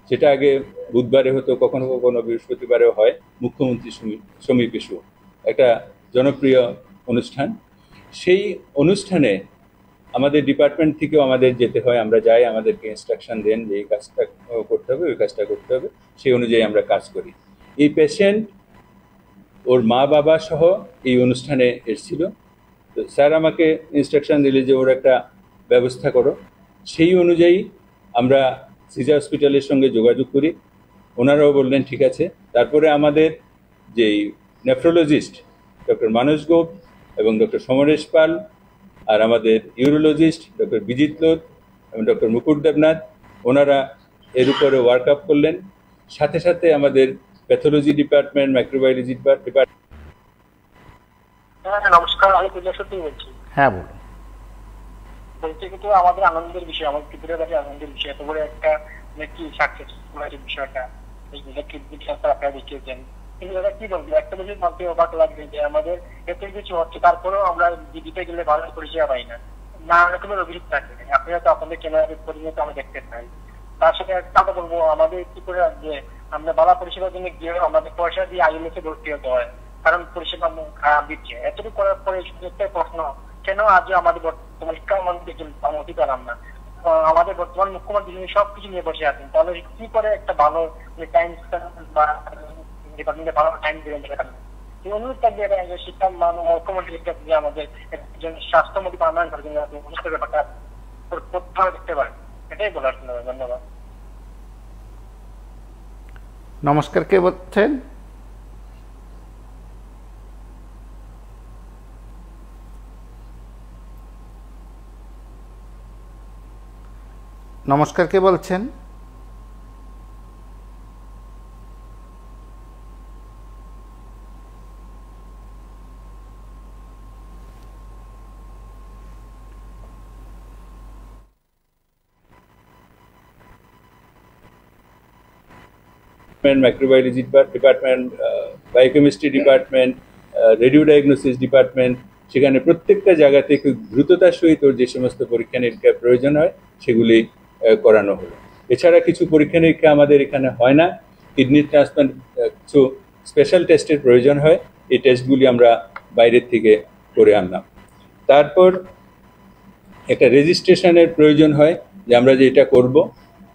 সেটা আগে বুধবারে হতো, কখনো কখনো বৃহস্পতিবারেও হয়। মুখ্যমন্ত্রী সমীপ ইস্যু একটা জনপ্রিয় অনুষ্ঠান। সেই অনুষ্ঠানে আমাদের ডিপার্টমেন্ট থেকেও আমাদের যেতে হয়। আমরা যাই, আমাদেরকে ইনস্ট্রাকশন দেন যে এই কাজটা করতে হবে, ওই কাজটা করতে হবে, সেই অনুযায়ী আমরা কাজ করি। এই পেশেন্ট ওর মা বাবা সহ এই অনুষ্ঠানে এসেছিল। তো স্যার আমাকে ইনস্ট্রাকশন দিলে যে ওর একটা ব্যবস্থা করো। সেই অনুযায়ী আমরা সিজা হসপিটালের সঙ্গে যোগাযোগ করি, ওনারাও বললেন ঠিক আছে। তারপরে আমাদের যেই নেফ্রোলজিস্ট ডক্টর মানস গোপ এবং ডক্টর সমরেশ পাল, আর আমাদের ইউরোলজিস্ট ডক্টর বিজিত লোধ এবং ডক্টর মুকুট দেবনাথ, ওনারা এর উপরে ওয়ার্কআপ করলেন। সাথে সাথে আমাদের প্যাথোলজি ডিপার্টমেন্ট, মাইক্রোবায়োলজি ডিপার্টমেন্ট। নমস্কার, আমি পূজাশতী বলছি। হ্যাঁ, বলুন। বলছি কিন্তু আমাদের আনন্দের বিষয়, আমার ত্রিপুরার কাছে আনন্দের বিষয়। এত বড় একটা কি সাকসেসফুল আছে বিষয়টা, এই কিডনি ক্যান্সার আপনারা দেখিয়েছেন। কিন্তু এটা কি বলবো, একটা বিষয় ভাবতে অবাক লাগবে যে আমাদের এত কিছু হচ্ছে, তারপরেও আমরা দিতে গেলে ভালো পরিষেবা পাই না। না রকমের অভিযোগ থাকে। আপনারা তো আপনাদের ক্যামেরাতে পরিণত আমরা দেখতে পাই। তার সাথে একটা কথা বলবো, আমাদের ত্রিপুরা যে আমরা বালা পরিষেবার জন্য গিয়ে আমাদের পয়সা দিয়ে আইএলএস এ ভর্তি হতে হয়। কারণ পরিষেবা খারাপ দিচ্ছে। এতটুকু করার পরে একটা প্রশ্ন, কেন আজও আমাদের বর্তমান শিক্ষামন্ত্রীর জন্য পেলাম না? আমাদের বর্তমান মুখ্যমন্ত্রী সবকিছু নিয়ে বসে আছেন, তাহলে কি করে একটা ভালো টাইম বা ডিপার্টমেন্টে ভালো টাইম দেবেন? অনুরোধ থাকবে শিক্ষা মুখ্যমন্ত্রী আমাদের একজন স্বাস্থ্যমন্ত্রী পালন করার জন্য ব্যাপারটা দেখতে পারেন, এটাই বলার জন্য। ধন্যবাদ। নমস্কার, কে বলছেন? নমস্কার, কে বলছেন? Microbiology department, biochemistry department, radio diagnosis department, সেখানে প্রত্যেকটা জায়গাতে খুব দ্রুততার সহিত যে সমস্ত পরীক্ষা নিরীক্ষার প্রয়োজন হয় সেগুলি করানো হলো। এছাড়া কিছু পরীক্ষা নিরীক্ষা আমাদের এখানে হয় না। কিডনি ট্রান্সপ্লান্ট কিছু স্পেশাল টেস্টের প্রয়োজন হয়, এই টেস্টগুলি আমরা বাইরের থেকে করে আনলাম। তারপর একটা রেজিস্ট্রেশনের প্রয়োজন হয় যে আমরা যে এটা করব,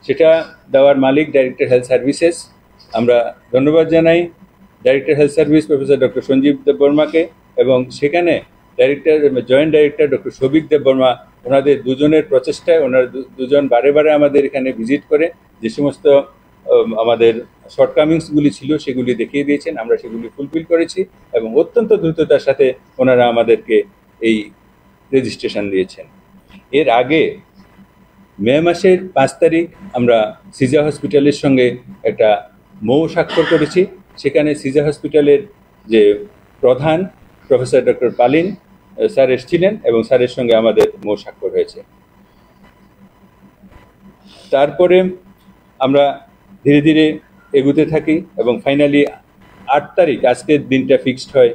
সেটা দেওয়ার মালিক ডাইরেক্টর হেলথ সার্ভিসেস। আমরা ধন্যবাদ জানাই director health service professor doctor Sanjib দেববর্মাকে, এবং সেখানে joint director doctor Souvik Debbarma, ওনাদের দুজনের প্রচেষ্টায় ওনারা দুজন বারে বারে আমাদের এখানে ভিজিট করে যে সমস্ত আমাদের শর্টকামিংসগুলি ছিল সেগুলি দেখিয়ে দিয়েছেন। আমরা সেগুলি ফুলফিল করেছি এবং অত্যন্ত দ্রুততার সাথে ওনারা আমাদেরকে এই রেজিস্ট্রেশন দিয়েছেন। এর আগে মে মাসের 5 তারিখ আমরা সিজা হসপিটালের সঙ্গে একটা মৌ স্বাক্ষর করেছি। সেখানে সিজা হসপিটালের যে প্রধান প্রফেসর ডক্টর পালিন স্যার এসেছিলেন এবং স্যারের সঙ্গে আমাদের মৌ স্বাক্ষর হয়েছে। তারপরে আমরা ধীরে ধীরে এগুতে থাকি এবং ফাইনালি 8 তারিখ আজকের দিনটা ফিক্সড হয়।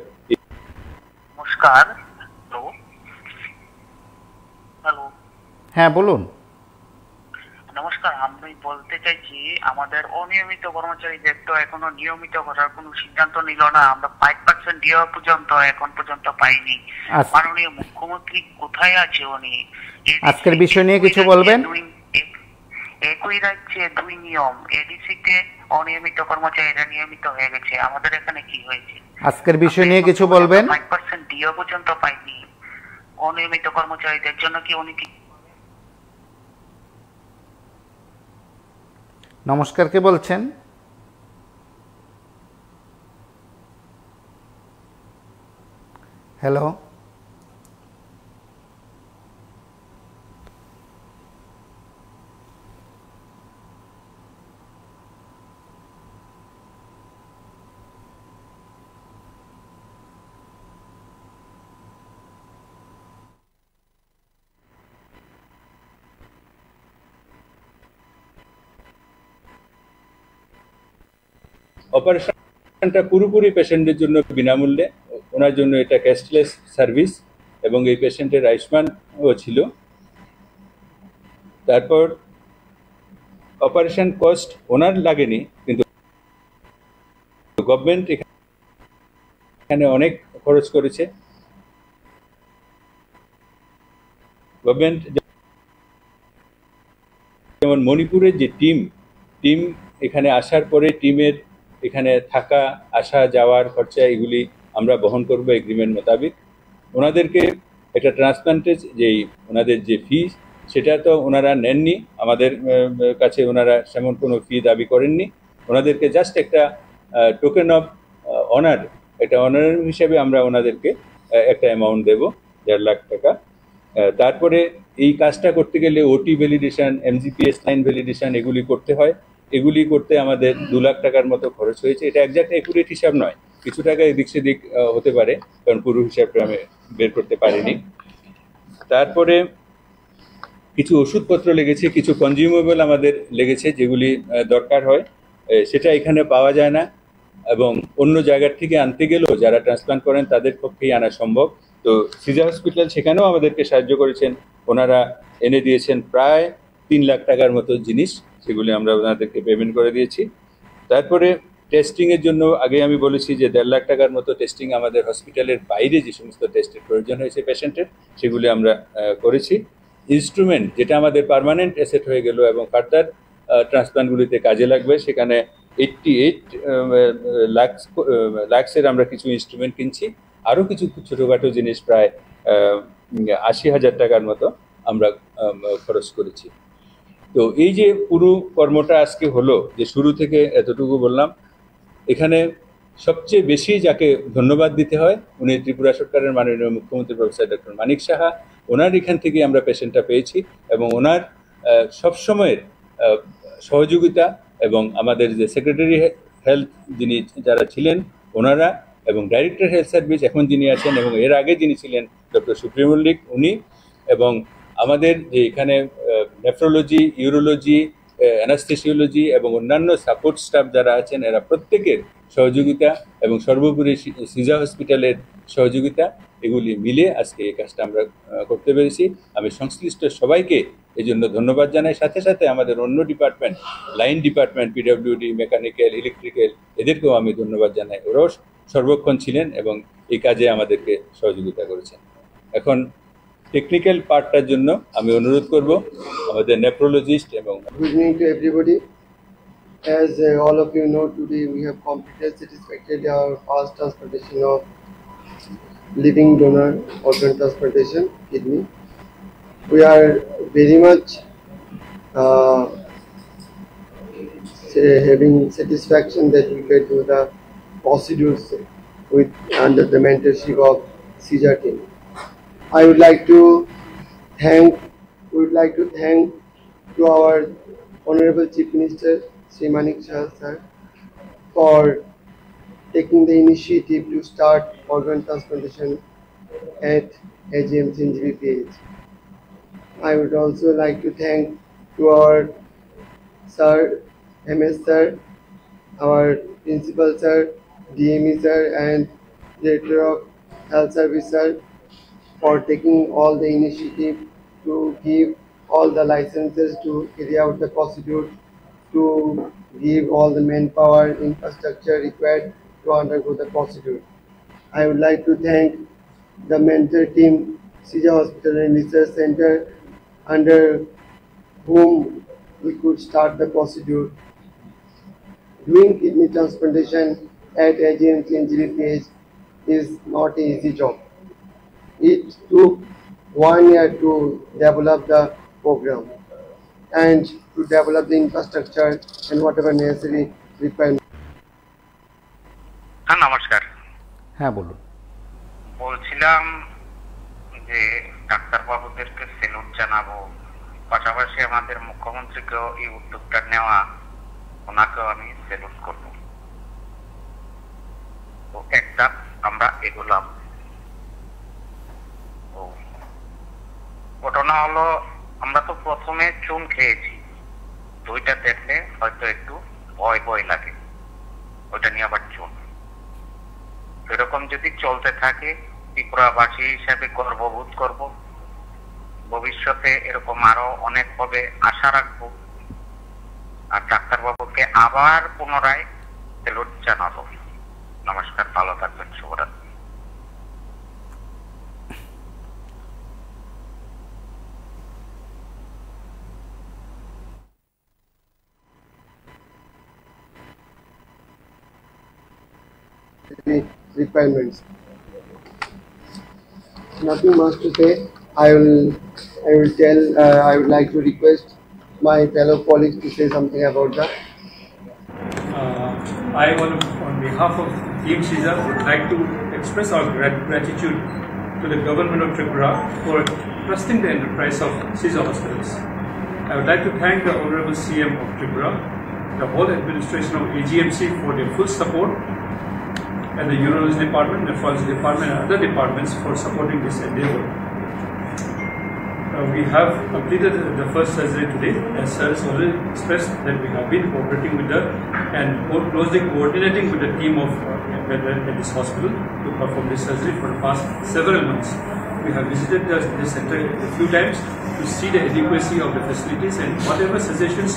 নমস্কার। হ্যালো, হ্যাঁ বলুন। নমস্কার। আমি বলতে চাইছি আমাদের অনিয়মিত কর্মচারীদের তো এখনো নিয়মিত করার কোনো সিদ্ধান্ত নিল না। আমরা 5% দেওয়া পর্যন্ত এখন পর্যন্ত পাইনি। মাননীয় মুখ্যমন্ত্রী কোথায় আছে উনি? আজকের বিষয় নিয়ে কিছু বলবেন? একই রাজ্যে 2 নিয়ম, এডিসিতে অনিয়মিত কর্মচারীরা নিয়মিত হয়ে গেছে, আমাদের এখানে কি হয়েছে? আজকের বিষয় নিয়ে কিছু বলবেন? 5% দেওয়া পর্যন্ত পাইনি অনিয়মিত কর্মচারীদের জন্য, কি উনি কি? নমস্কার, কে বলছেন? হ্যালো, অপারেশনটা পুরোপুরি পেশেন্টের জন্য বিনামূল্যে, ওনার জন্য এটা ক্যাশলেস সার্ভিস এবং এই পেশেন্টের আয়ুষ্মানও ছিল। তারপর অপারেশন কস্ট ওনার লাগেনি, কিন্তু গভর্নমেন্ট এখানে অনেক খরচ করেছে। গভর্নমেন্ট যেমন মণিপুরের যে টিম এখানে আসার পরে টিমের এখানে থাকা, আসা যাওয়ার খরচা এগুলি আমরা বহন করব এগ্রিমেন্ট মোতাবেক। ওনাদেরকে একটা ট্রান্সপ্লান্টের যেই ওনাদের যে ফি সেটা তো ওনারা নেননি, আমাদের কাছে ওনারা সেমন কোনো ফি দাবি করেননি। ওনাদেরকে জাস্ট একটা টোকেন অফ অনার, একটা অনার হিসেবে আমরা ওনাদেরকে একটা অ্যামাউন্ট দেব, 1.5 লাখ টাকা। তারপরে এই কাজটা করতে গেলে ওটি ভ্যালিডেশন, এমজিপিএস লাইন ভ্যালিডেশন এগুলি করতে হয়। এগুলি করতে আমাদের 2 লাখ টাকার মতো খরচ হয়েছে। এটা একজাক্ট অ্যাকুরেট হিসাব নয়, কিছু টাকা এদিক সেদিক হতে পারে, কারণ পুরো হিসাবটা আমি বের করতে পারিনি। তারপরে কিছু ওষুধপত্র লেগেছে, কিছু কনজিউমেবল আমাদের লেগেছে যেগুলি দরকার হয়, সেটা এখানে পাওয়া যায় না এবং অন্য জায়গার থেকে আনতে গেলেও যারা ট্রান্সপ্লান্ট করেন তাদের পক্ষেই আনা সম্ভব। তো সিজা হসপিটাল সেখানেও আমাদেরকে সাহায্য করেছেন, ওনারা এনে দিয়েছেন প্রায় 3 লাখ টাকার মতো জিনিস, সেগুলি আমরা ওনাদেরকে পেমেন্ট করে দিয়েছি। তারপরে টেস্টিংয়ের জন্য আগে আমি বলেছি যে 1.5 লাখ টাকার মতো টেস্টিং আমাদের হসপিটালের বাইরে যে সমস্ত টেস্টের প্রয়োজন হয়েছে পেশেন্টের, সেগুলি আমরা করেছি। ইনস্ট্রুমেন্ট যেটা আমাদের পার্মানেন্ট অ্যাসেট হয়ে গেল এবং ফার্দার ট্রান্সপ্লান্টগুলিতে কাজে লাগবে, সেখানে 88 লাখসের আমরা কিছু ইনস্ট্রুমেন্ট কিনছি। আরও কিছু ছোটোখাটো জিনিস প্রায় 80,000 টাকার মতো আমরা খরচ করেছি। তো এই যে পুরো কর্মটা আজকে হলো, যে শুরু থেকে এতটুকু বললাম, এখানে সবচেয়ে বেশি যাকে ধন্যবাদ দিতে হয় উনি ত্রিপুরা সরকারের মাননীয় মুখ্যমন্ত্রী প্রফেসর ডক্টর মানিক সাহা। ওনার এখান থেকে আমরা পেশেন্টটা পেয়েছি এবং ওনার সবসময়ের সহযোগিতা এবং আমাদের যে সেক্রেটারি হেলথ যিনি যারা ছিলেন ওনারা এবং ডাইরেক্টর হেলথ সার্ভিস এখন যিনি আছেন এবং এর আগে যিনি ছিলেন ডক্টর সুপ্রিয় মল্লিক উনি, এবং আমাদের যে এখানে নেফ্রোলজি, ইউরোলজি, অ্যানাস্থেসিওলজি এবং অন্যান্য সাপোর্ট স্টাফ যারা আছেন এরা প্রত্যেকের সহযোগিতা এবং সর্বোপরি সিজা হসপিটালের সহযোগিতা, এগুলি মিলে আজকে এই কাজটা আমরা করতে পেরেছি। আমি সংশ্লিষ্ট সবাইকে এই জন্য ধন্যবাদ জানাই। সাথে সাথে আমাদের অন্য department, line department, PWD, mechanical, electrical, এদেরকেও আমি ধন্যবাদ জানাই। ওরাও সর্বক্ষণ ছিলেন এবং এই কাজে আমাদেরকে সহযোগিতা করেছেন। এখন টেকনিক্যাল পার্টটার জন্য আমি অনুরোধ করব আমাদের নেফ্রোলজিস্ট এবং Good evening to everybody. As all of you know, today we have completed satisfactorily our first transplantation of living donor organ transplantation, kidney. We are very much having satisfaction that we can do the procedures with under the mentorship of CISA team. I would like to thank to our Honorable Chief Minister Sri Manik Shah sir for taking the initiative to start organ transplantation at AGMC in GBPH. I would also like to thank to our sir, MS sir, our principal sir, DME sir and Director of Health Service sir for taking all the initiative to give all the licenses to carry out the procedure, to give all the manpower, infrastructure required to undergo the procedure. I would like to thank the mentor team, CISA Hospital and Research Center, under whom we could start the procedure. Doing kidney transplantation at AGMC in GBPH is not an easy job. It took 1 year to develop the program and to develop the infrastructure and whatever necessary requirements. হ্যাঁ নমস্কার। হ্যাঁ বলুন। বলছিলাম যে ডাক্তারবাবুদেরকে সেলুট জানাবো, পাশাপাশি আমাদের মুখ্যমন্ত্রীকেও এই উদ্যোগটা নেওয়া, ওনাকেও আমি সেলুট করব। তো একটা আমরা এগোলাম। ঘটনা হলো আমরা তো প্রথমে চুন খেয়েছি, দুইটা দেখলে হয়তো একটু ভয় ভয় লাগে, ওইটা নিয়ে আবার চুন। এরকম যদি চলতে থাকে ত্রিপুরাবাসী হিসাবে গর্ববোধ করব, ভবিষ্যতে এরকম আরো অনেক হবে আশা রাখবো। আর ডাক্তারবাবুকে আবার পুনরায় সেলুট জানাবো। নমস্কার, ভালো থাকবেন, শুভরাত্রি। Requirements. Nothing much to say. I would like to request my fellow colleagues to say something about that. I want to, on behalf of Team CISA, would like to express our gratitude to the government of Tripura for trusting the enterprise of CISA hospitals. I would like to thank the Honorable CM of Tripura, the whole administration of AGMC for their full support, and the Urology Department, Nephrology Department and other departments for supporting this endeavor. We have completed the first surgery today, as sir has already expressed that we have been cooperating with the and closely coordinating with the team of at this hospital to perform this surgery for the past several months. We have visited the center a few times to see the adequacy of the facilities, and whatever suggestions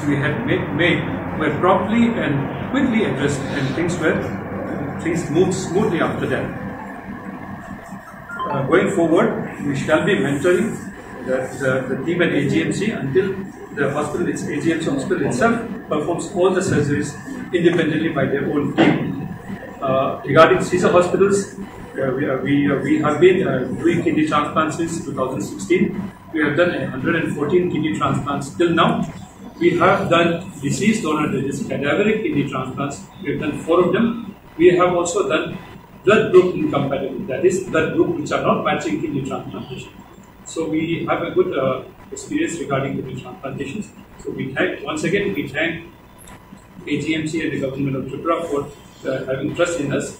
we had made were promptly and quickly addressed, and things moved smoothly after that. Going forward, we shall be mentoring the team at AGMC until the hospital, AGMC hospital itself, performs all the surgeries independently by their own team. Regarding Caesar hospitals, we have been doing kidney transplants since 2016. We have done 114 kidney transplants till now. We have done deceased donor, that is cadaveric kidney transplants. We have done 4 of them. We have also done blood group incompatible, that is blood group which are not matching kidney transplantation. So we have a good experience regarding kidney transplantations. So we thank AGMC and the government of Tripura for having trust in us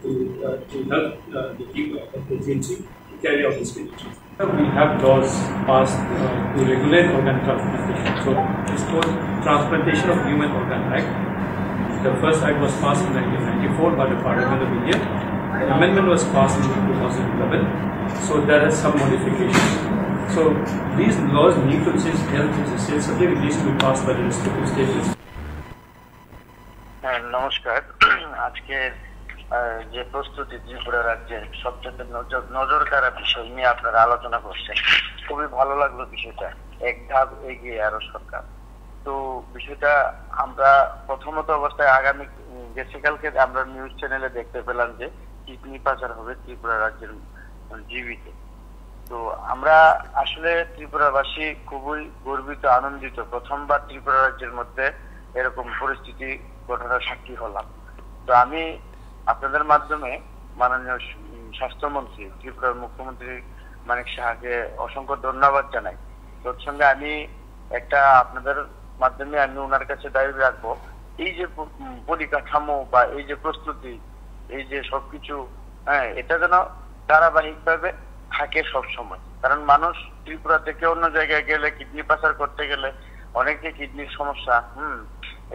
to help the team at AGMC to carry out this kidney transplant. We have laws passed to regulate organ transplantation. So it's called Transplantation of Human Organ Act. The first act was passed in 1994 by the Parliament of India. The amendment was passed in 2011. So there is some modification. So these laws need to change health essentially needs to be passed by the respective states. নমস্কার। আজকে যে প্রস্তুতি ত্রিপুরা রাজ্যের সবচেয়ে নজর কাড়া বিষয় নিয়ে আপনারা আলোচনা করছেন, খুবই ভালো লাগলো বিষয়টা। এক ধাপ এগিয়ে আরো সরকার। তো বিষয়টা আমরা প্রথমত অবস্থায় আগামী গতকালকে আমরা নিউজ চ্যানেলে দেখতে পেলাম যে কিডনি পাচার হবে ত্রিপুরা রাজ্যের জীবিতে। তো আমরা আসলে ত্রিপুরাবাসী খুবই গর্বিত, আনন্দিত। প্রথমবার ত্রিপুরা রাজ্যের মধ্যে এরকম পরিস্থিতি ঘটনার সাক্ষী হলাম। তো আমি আপনাদের মাধ্যমে মাননীয় স্বাস্থ্যমন্ত্রী, ত্রিপুরার মুখ্যমন্ত্রী মানিক সাহাকে অসংখ্য ধন্যবাদ জানাই। তোর সঙ্গে আমি একটা আপনাদের মাধ্যমে আমি ওনার কাছে দাবি রাখবো, এই যে পরিকাঠামো বা এই যে প্রস্তুতি, এই যে সবকিছু, এটা যেন ধারাবাহিকভাবে থাকে সব সময়। কারণ মানুষ ত্রিপুরা থেকে অন্য জায়গায় গেলে কিডনি পাচার করতে গেলে অনেকে কিডনির সমস্যা,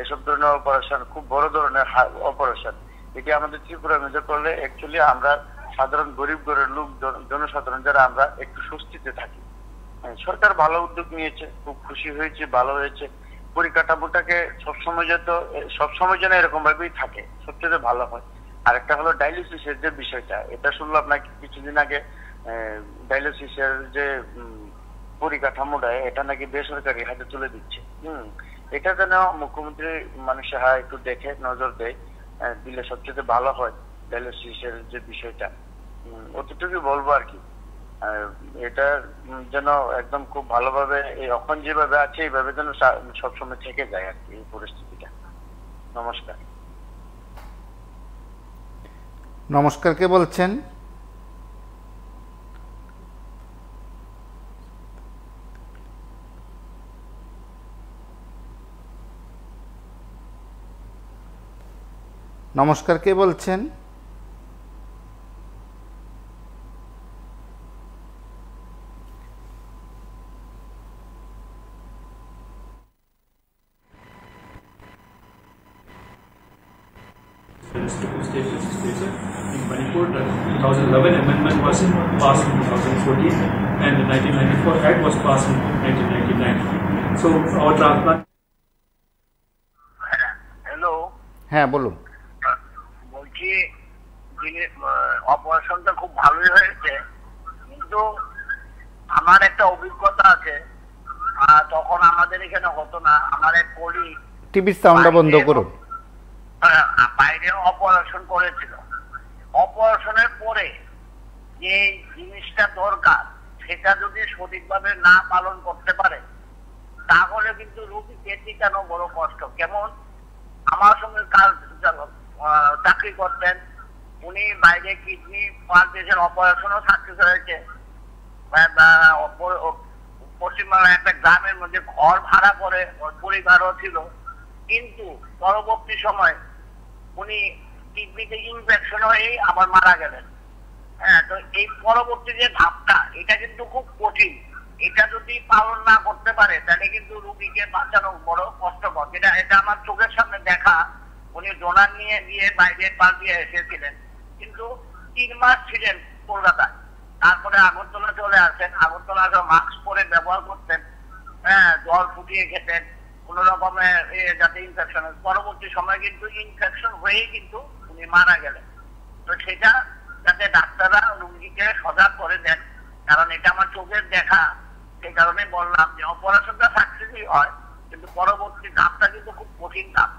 এসব ধরনের অপারেশন, খুব বড় ধরনের অপারেশন, এটি আমাদের ত্রিপুরা মেজর করলে অ্যাকচুয়ালি আমরা সাধারণ গরিব ঘরের লোক, জনসাধারণ যারা আমরা একটু স্বস্তিতে থাকি। সরকার ভালো উদ্যোগ নিয়েছে, খুব খুশি হয়েছে, ভালো হয়েছে। পরিকাঠামোটাকে সবসময় যেন এরকম ভাবেই থাকে, সবচেয়ে ভালো হয়। আর একটা হলো ডায়ালিসিসের যে বিষয়টা, এটা শুনলাম আপনাকে কিছুদিন আগে, ডায়ালিসিসের যে পরিকাঠামোটা এটা নাকি বেসরকারি হাতে তুলে দিচ্ছে। এটা যেন মুখ্যমন্ত্রী মানিক সাহা একটু দেখে নজর দেয়, দিলে সবচেয়ে ভালো হয়। ডায়ালিসিসের যে বিষয়টা অতটুকু বলবো আর কি, এটা যেন একদম খুব ভালোভাবে এখন যেভাবে আছে এইভাবে যেন সবসময় থেকে যায় আর কি এই পরিস্থিতিটা। নমস্কার। নমস্কার, কে বলছেন? নমস্কার, কে বলছেন? In Manipur, the 2011 amendment was passed in 2014, and the 1994 Act was passed in 1999. So our transplant. Hello, হ্যাঁ বলুন। বলছি অপারেশনটা খুব ভালোই হয়েছে, কিন্তু আমার একটা অভিজ্ঞতা আছে, তখন আমাদের এখানে হতো না। আমার এক কলিগ টিভির সাউন্ডটা বন্ধ করুন। বাইরে অপারেশন করেছিল। অপারেশনের পরে যে জিনিসটা দরকার সেটা যদি সঠিকভাবে না পালন করতে পারে তাহলে কিন্তু রোগীকে টিকানো বড় কষ্ট। কেমন, আমার সঙ্গে কাজ চাকরি করতেন উনি, বাইরে কিডনি পাল্টেশন অপারেশনও সাকসেস হয়েছে। পশ্চিমবাংলার একটা গ্রামের মধ্যে ঘর ভাড়া করে পরিবারও ছিল, কিন্তু পরবর্তী সময় উনি কিডনিতে ইনফেকশন হয়ে আবার মারা গেলেন। তো এই পরবর্তী যে ধাপটা, এটা কিন্তু খুব কঠিন। এটা যদি পালন না করতে পারে তাহলে কিন্তু রোগীকে বাঁচানো বড় কষ্টকর। এটা আমার চোখের সামনে দেখা। উনি ডোনার নিয়ে গিয়ে বাইরে পাল্টিয়ে এসেছিলেন, কিন্তু 3 মাস ছিলেন কলকাতায়। তারপরে আগরতলা চলে আসেন, আগরতলা মাস্ক পরে ব্যবহার করতেন, হ্যাঁ, জল ফুটিয়ে খেতেন কোন রকমের যাতে ইনফেকশন, পরবর্তী সময় কিন্তু ইনফেকশন হয়েই কিন্তু উনি মারা গেলেন। তো সেটা যাতে ডাক্তাররা রোগীকে সজাগ করে দেন, কারণ এটা আমার চোখের দেখা, সেই কারণে বললাম যে অপারেশনটা সাকসেসই হয়, কিন্তু পরবর্তী ধাপটা কিন্তু খুব কঠিন ধাপ।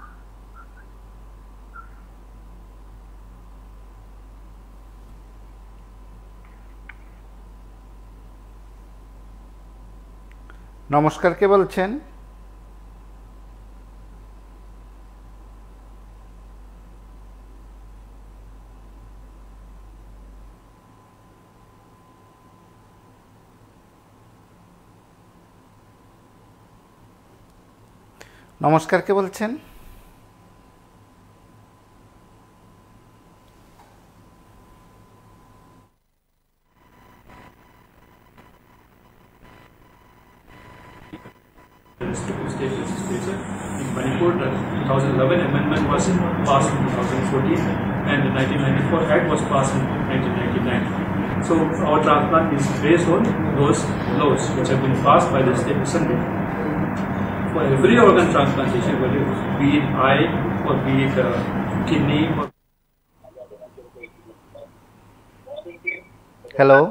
নমস্কার, কে বলছেন? নমস্কার, কে বলছেন? In Manipur, the 2011 amendment was passed in 2014, and the 1994 Act was passed in 1999. So our transplant is based on those laws which have been passed by the State Assembly. For every organ transplantation, whether be it eye or be it kidney. Hello.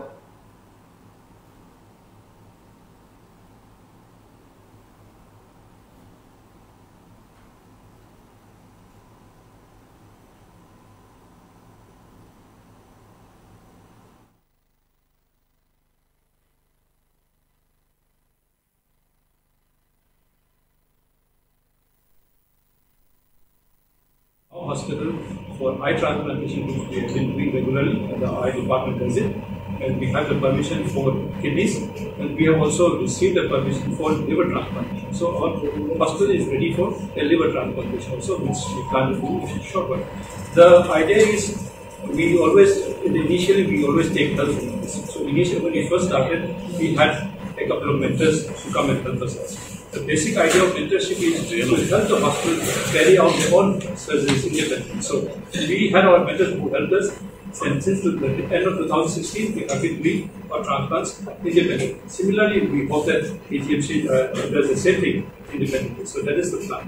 Hospital for eye transplantation, which we have been doing regularly, and the eye department does it, and we have the permission for kidneys, and we have also received the permission for liver transplantation. So our hospital is ready for a liver transplantation also, which we plan to do in short while. The idea is initially we always take help from this. So initially when we first started, we had a couple of mentors to come and help us. The basic idea of mentorship is to help the hospital carry out their own surgeries independently. So we had our mentors who helped us, and since the end of 2016, we have been doing our transplants independently. Similarly, we hope that ATMC does the same thing independently. So that is the plan.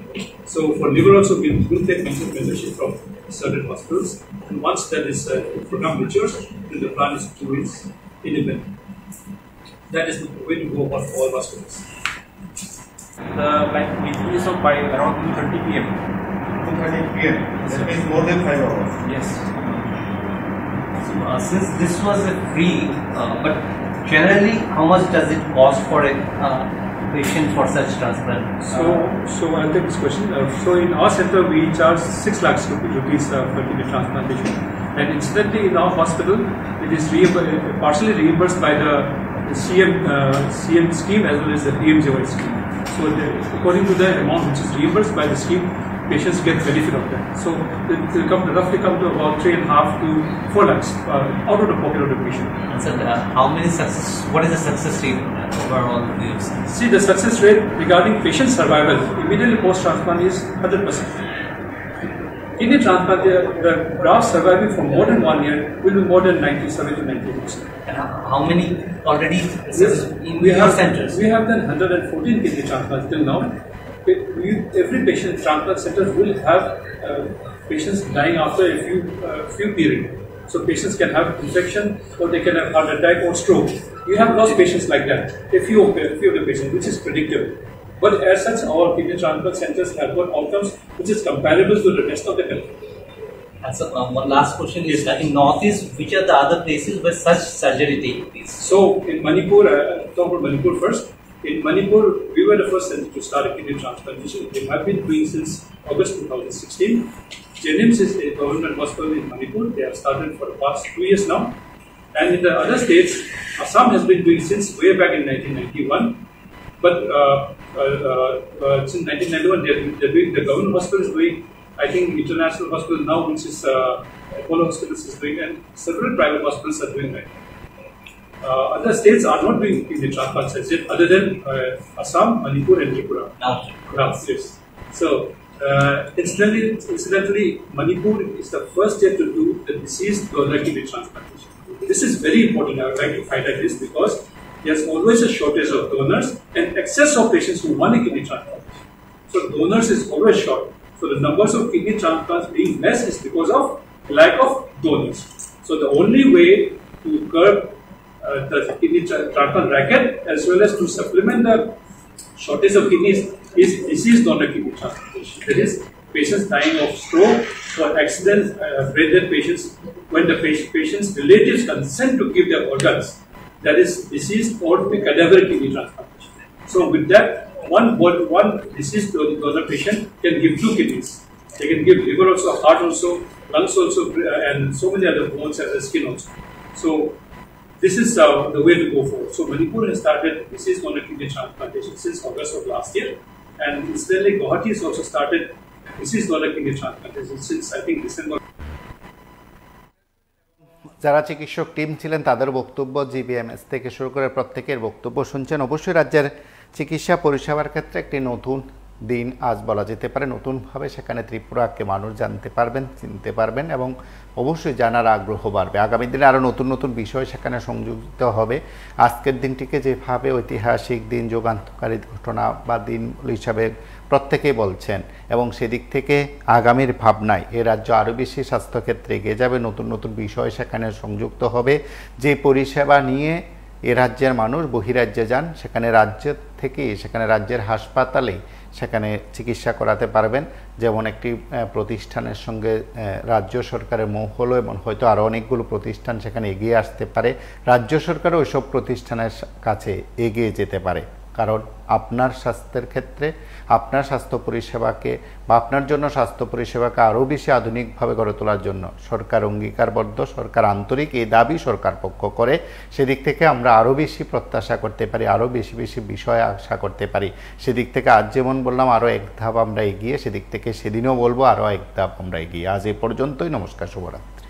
So for liver also, we will take mentorship from certain hospitals, and once that is program matures, then the plan is to do it independently. That is the way to go about all hospitals. Like we finish up by around 2:30 p.m. 2:30 p.m. That means more than 5 hours. Yes. So, since this was a free, but generally, how much does it cost for a patient for such transplant? So I'll take this question. So in our center, we charge 6 lakhs rupees for kidney transplantation, and incidentally, in our hospital, it is partially reimbursed by the CM scheme as well as the PMJY scheme. So according to the amount which is reimbursed by the scheme, patients get benefit of that. So it will roughly come to about 3.5 to 4 lakhs out of the pocket of the patient. And so what is the success rate overall? See, the success rate regarding patient survival immediately post-transplant is 100%. Kidney transplant, the grafts surviving for more than 1 year will be more than 97 to 98%. And how many already in your centers? We have done 114 kidney transplants till now. Every patient transplant center will have patients dying after a few periods. So patients can have infection, or they can have heart attack or stroke. We have lost patients like that, a few of the patients, which is predictable. But as such, our kidney transplant centers have got outcomes which is comparable to the rest of the country. And so one last question is that in Northeast, which are the other places where such surgery takes place? So in Manipur, talk about Manipur first. In Manipur, we were the first center to start a kidney transplantation. We have been doing since August 2016. Jennings is a government hospital in Manipur. They have started for the past 2 years now. And in the other states, Assam has been doing since way back in 1991. But since 1991, they're doing, the government hospital is doing, I think, international hospital now, which is Apollo Hospitals is doing, and several private hospitals are doing right. Other states are not doing kidney transplants as yet, other than Assam, Manipur, and Tripura. Yes. So, incidentally, Manipur is the first state to do the deceased donor kidney transplantation. this is very important. I would like to highlight this because there's always a shortage of donors and excess of patients who want a kidney transplant. So donors is always short. So the numbers of kidney transplants being less is because of lack of donors. So the only way to curb the kidney transplant racket as well as to supplement the shortage of kidneys is deceased donor kidney transplantation. That is, patients dying of stroke or accident, brain patients, when the patient's relatives consent to give their organs, that is deceased or to be cadaveric kidney transplantation. So with that, one deceased donor patient can give 2 kidneys. They can give liver also, heart also, lungs also, and so many other bones and the skin also. So this is the way to go forward. So Manipur has started deceased donor kidney transplantation since August of last year, and incidentally Guwahati has also started deceased donor kidney transplantation since I think December. যারা চিকিৎসক টিম ছিলেন তাদের বক্তব্য, জিবিএমএস থেকে শুরু করে প্রত্যেকের বক্তব্য শুনছেন। অবশ্যই রাজ্যের চিকিৎসা পরিষেবার ক্ষেত্রে একটি নতুন দিন আজ বলা যেতে পারে। নতুনভাবে সেখানে ত্রিপুরাকে মানুষ জানতে পারবেন, চিনতে পারবেন এবং অবশ্যই জানার আগ্রহ বাড়বে। আগামী দিনে আরও নতুন নতুন বিষয় সেখানে সংযুক্ত হবে। আজকের দিনটিকে যেভাবে ঐতিহাসিক দিন, যুগান্তকারী ঘটনা বা দিন হিসাবে প্রত্যেকেই বলছেন এবং সেদিক থেকে আগামীর ভাবনায় এ রাজ্য আরও বেশি স্বাস্থ্যক্ষেত্রে এগিয়ে যাবে। নতুন নতুন বিষয় সেখানে সংযুক্ত হবে। যে পরিষেবা নিয়ে এ রাজ্যের মানুষ বহিরাজ্যে যান, সেখানে রাজ্য থেকে সেখানে রাজ্যের হাসপাতালে সেখানে চিকিৎসা করাতে পারবেন। যেমন একটি প্রতিষ্ঠানের সঙ্গে রাজ্য সরকারের মোহ হলো, এবং হয়তো আরও অনেকগুলো প্রতিষ্ঠান সেখানে এগিয়ে আসতে পারে। রাজ্য সরকারও ওইসব প্রতিষ্ঠানের কাছে এগিয়ে যেতে পারে, কারণ আপনার স্বাস্থ্যের ক্ষেত্রে আপনার স্বাস্থ্য পরিষেবাকে বা আপনার জন্য স্বাস্থ্য পরিষেবাকে আরও বেশি আধুনিকভাবে গড়ে তোলার জন্য সরকার অঙ্গীকারবদ্ধ, সরকার আন্তরিক, এই দাবি সরকার পক্ষ করে। সেদিক থেকে আমরা আরও বেশি প্রত্যাশা করতে পারি, আরও বেশি বেশি বিষয় আশা করতে পারি। সেদিক থেকে আজ যেমন বললাম আরও এক ধাপ আমরা এগিয়ে, সেদিক থেকে সেদিনও বলবো আরও এক ধাপ আমরা এগিয়ে। আজ এ পর্যন্তই। নমস্কার, শুভরাত্রি।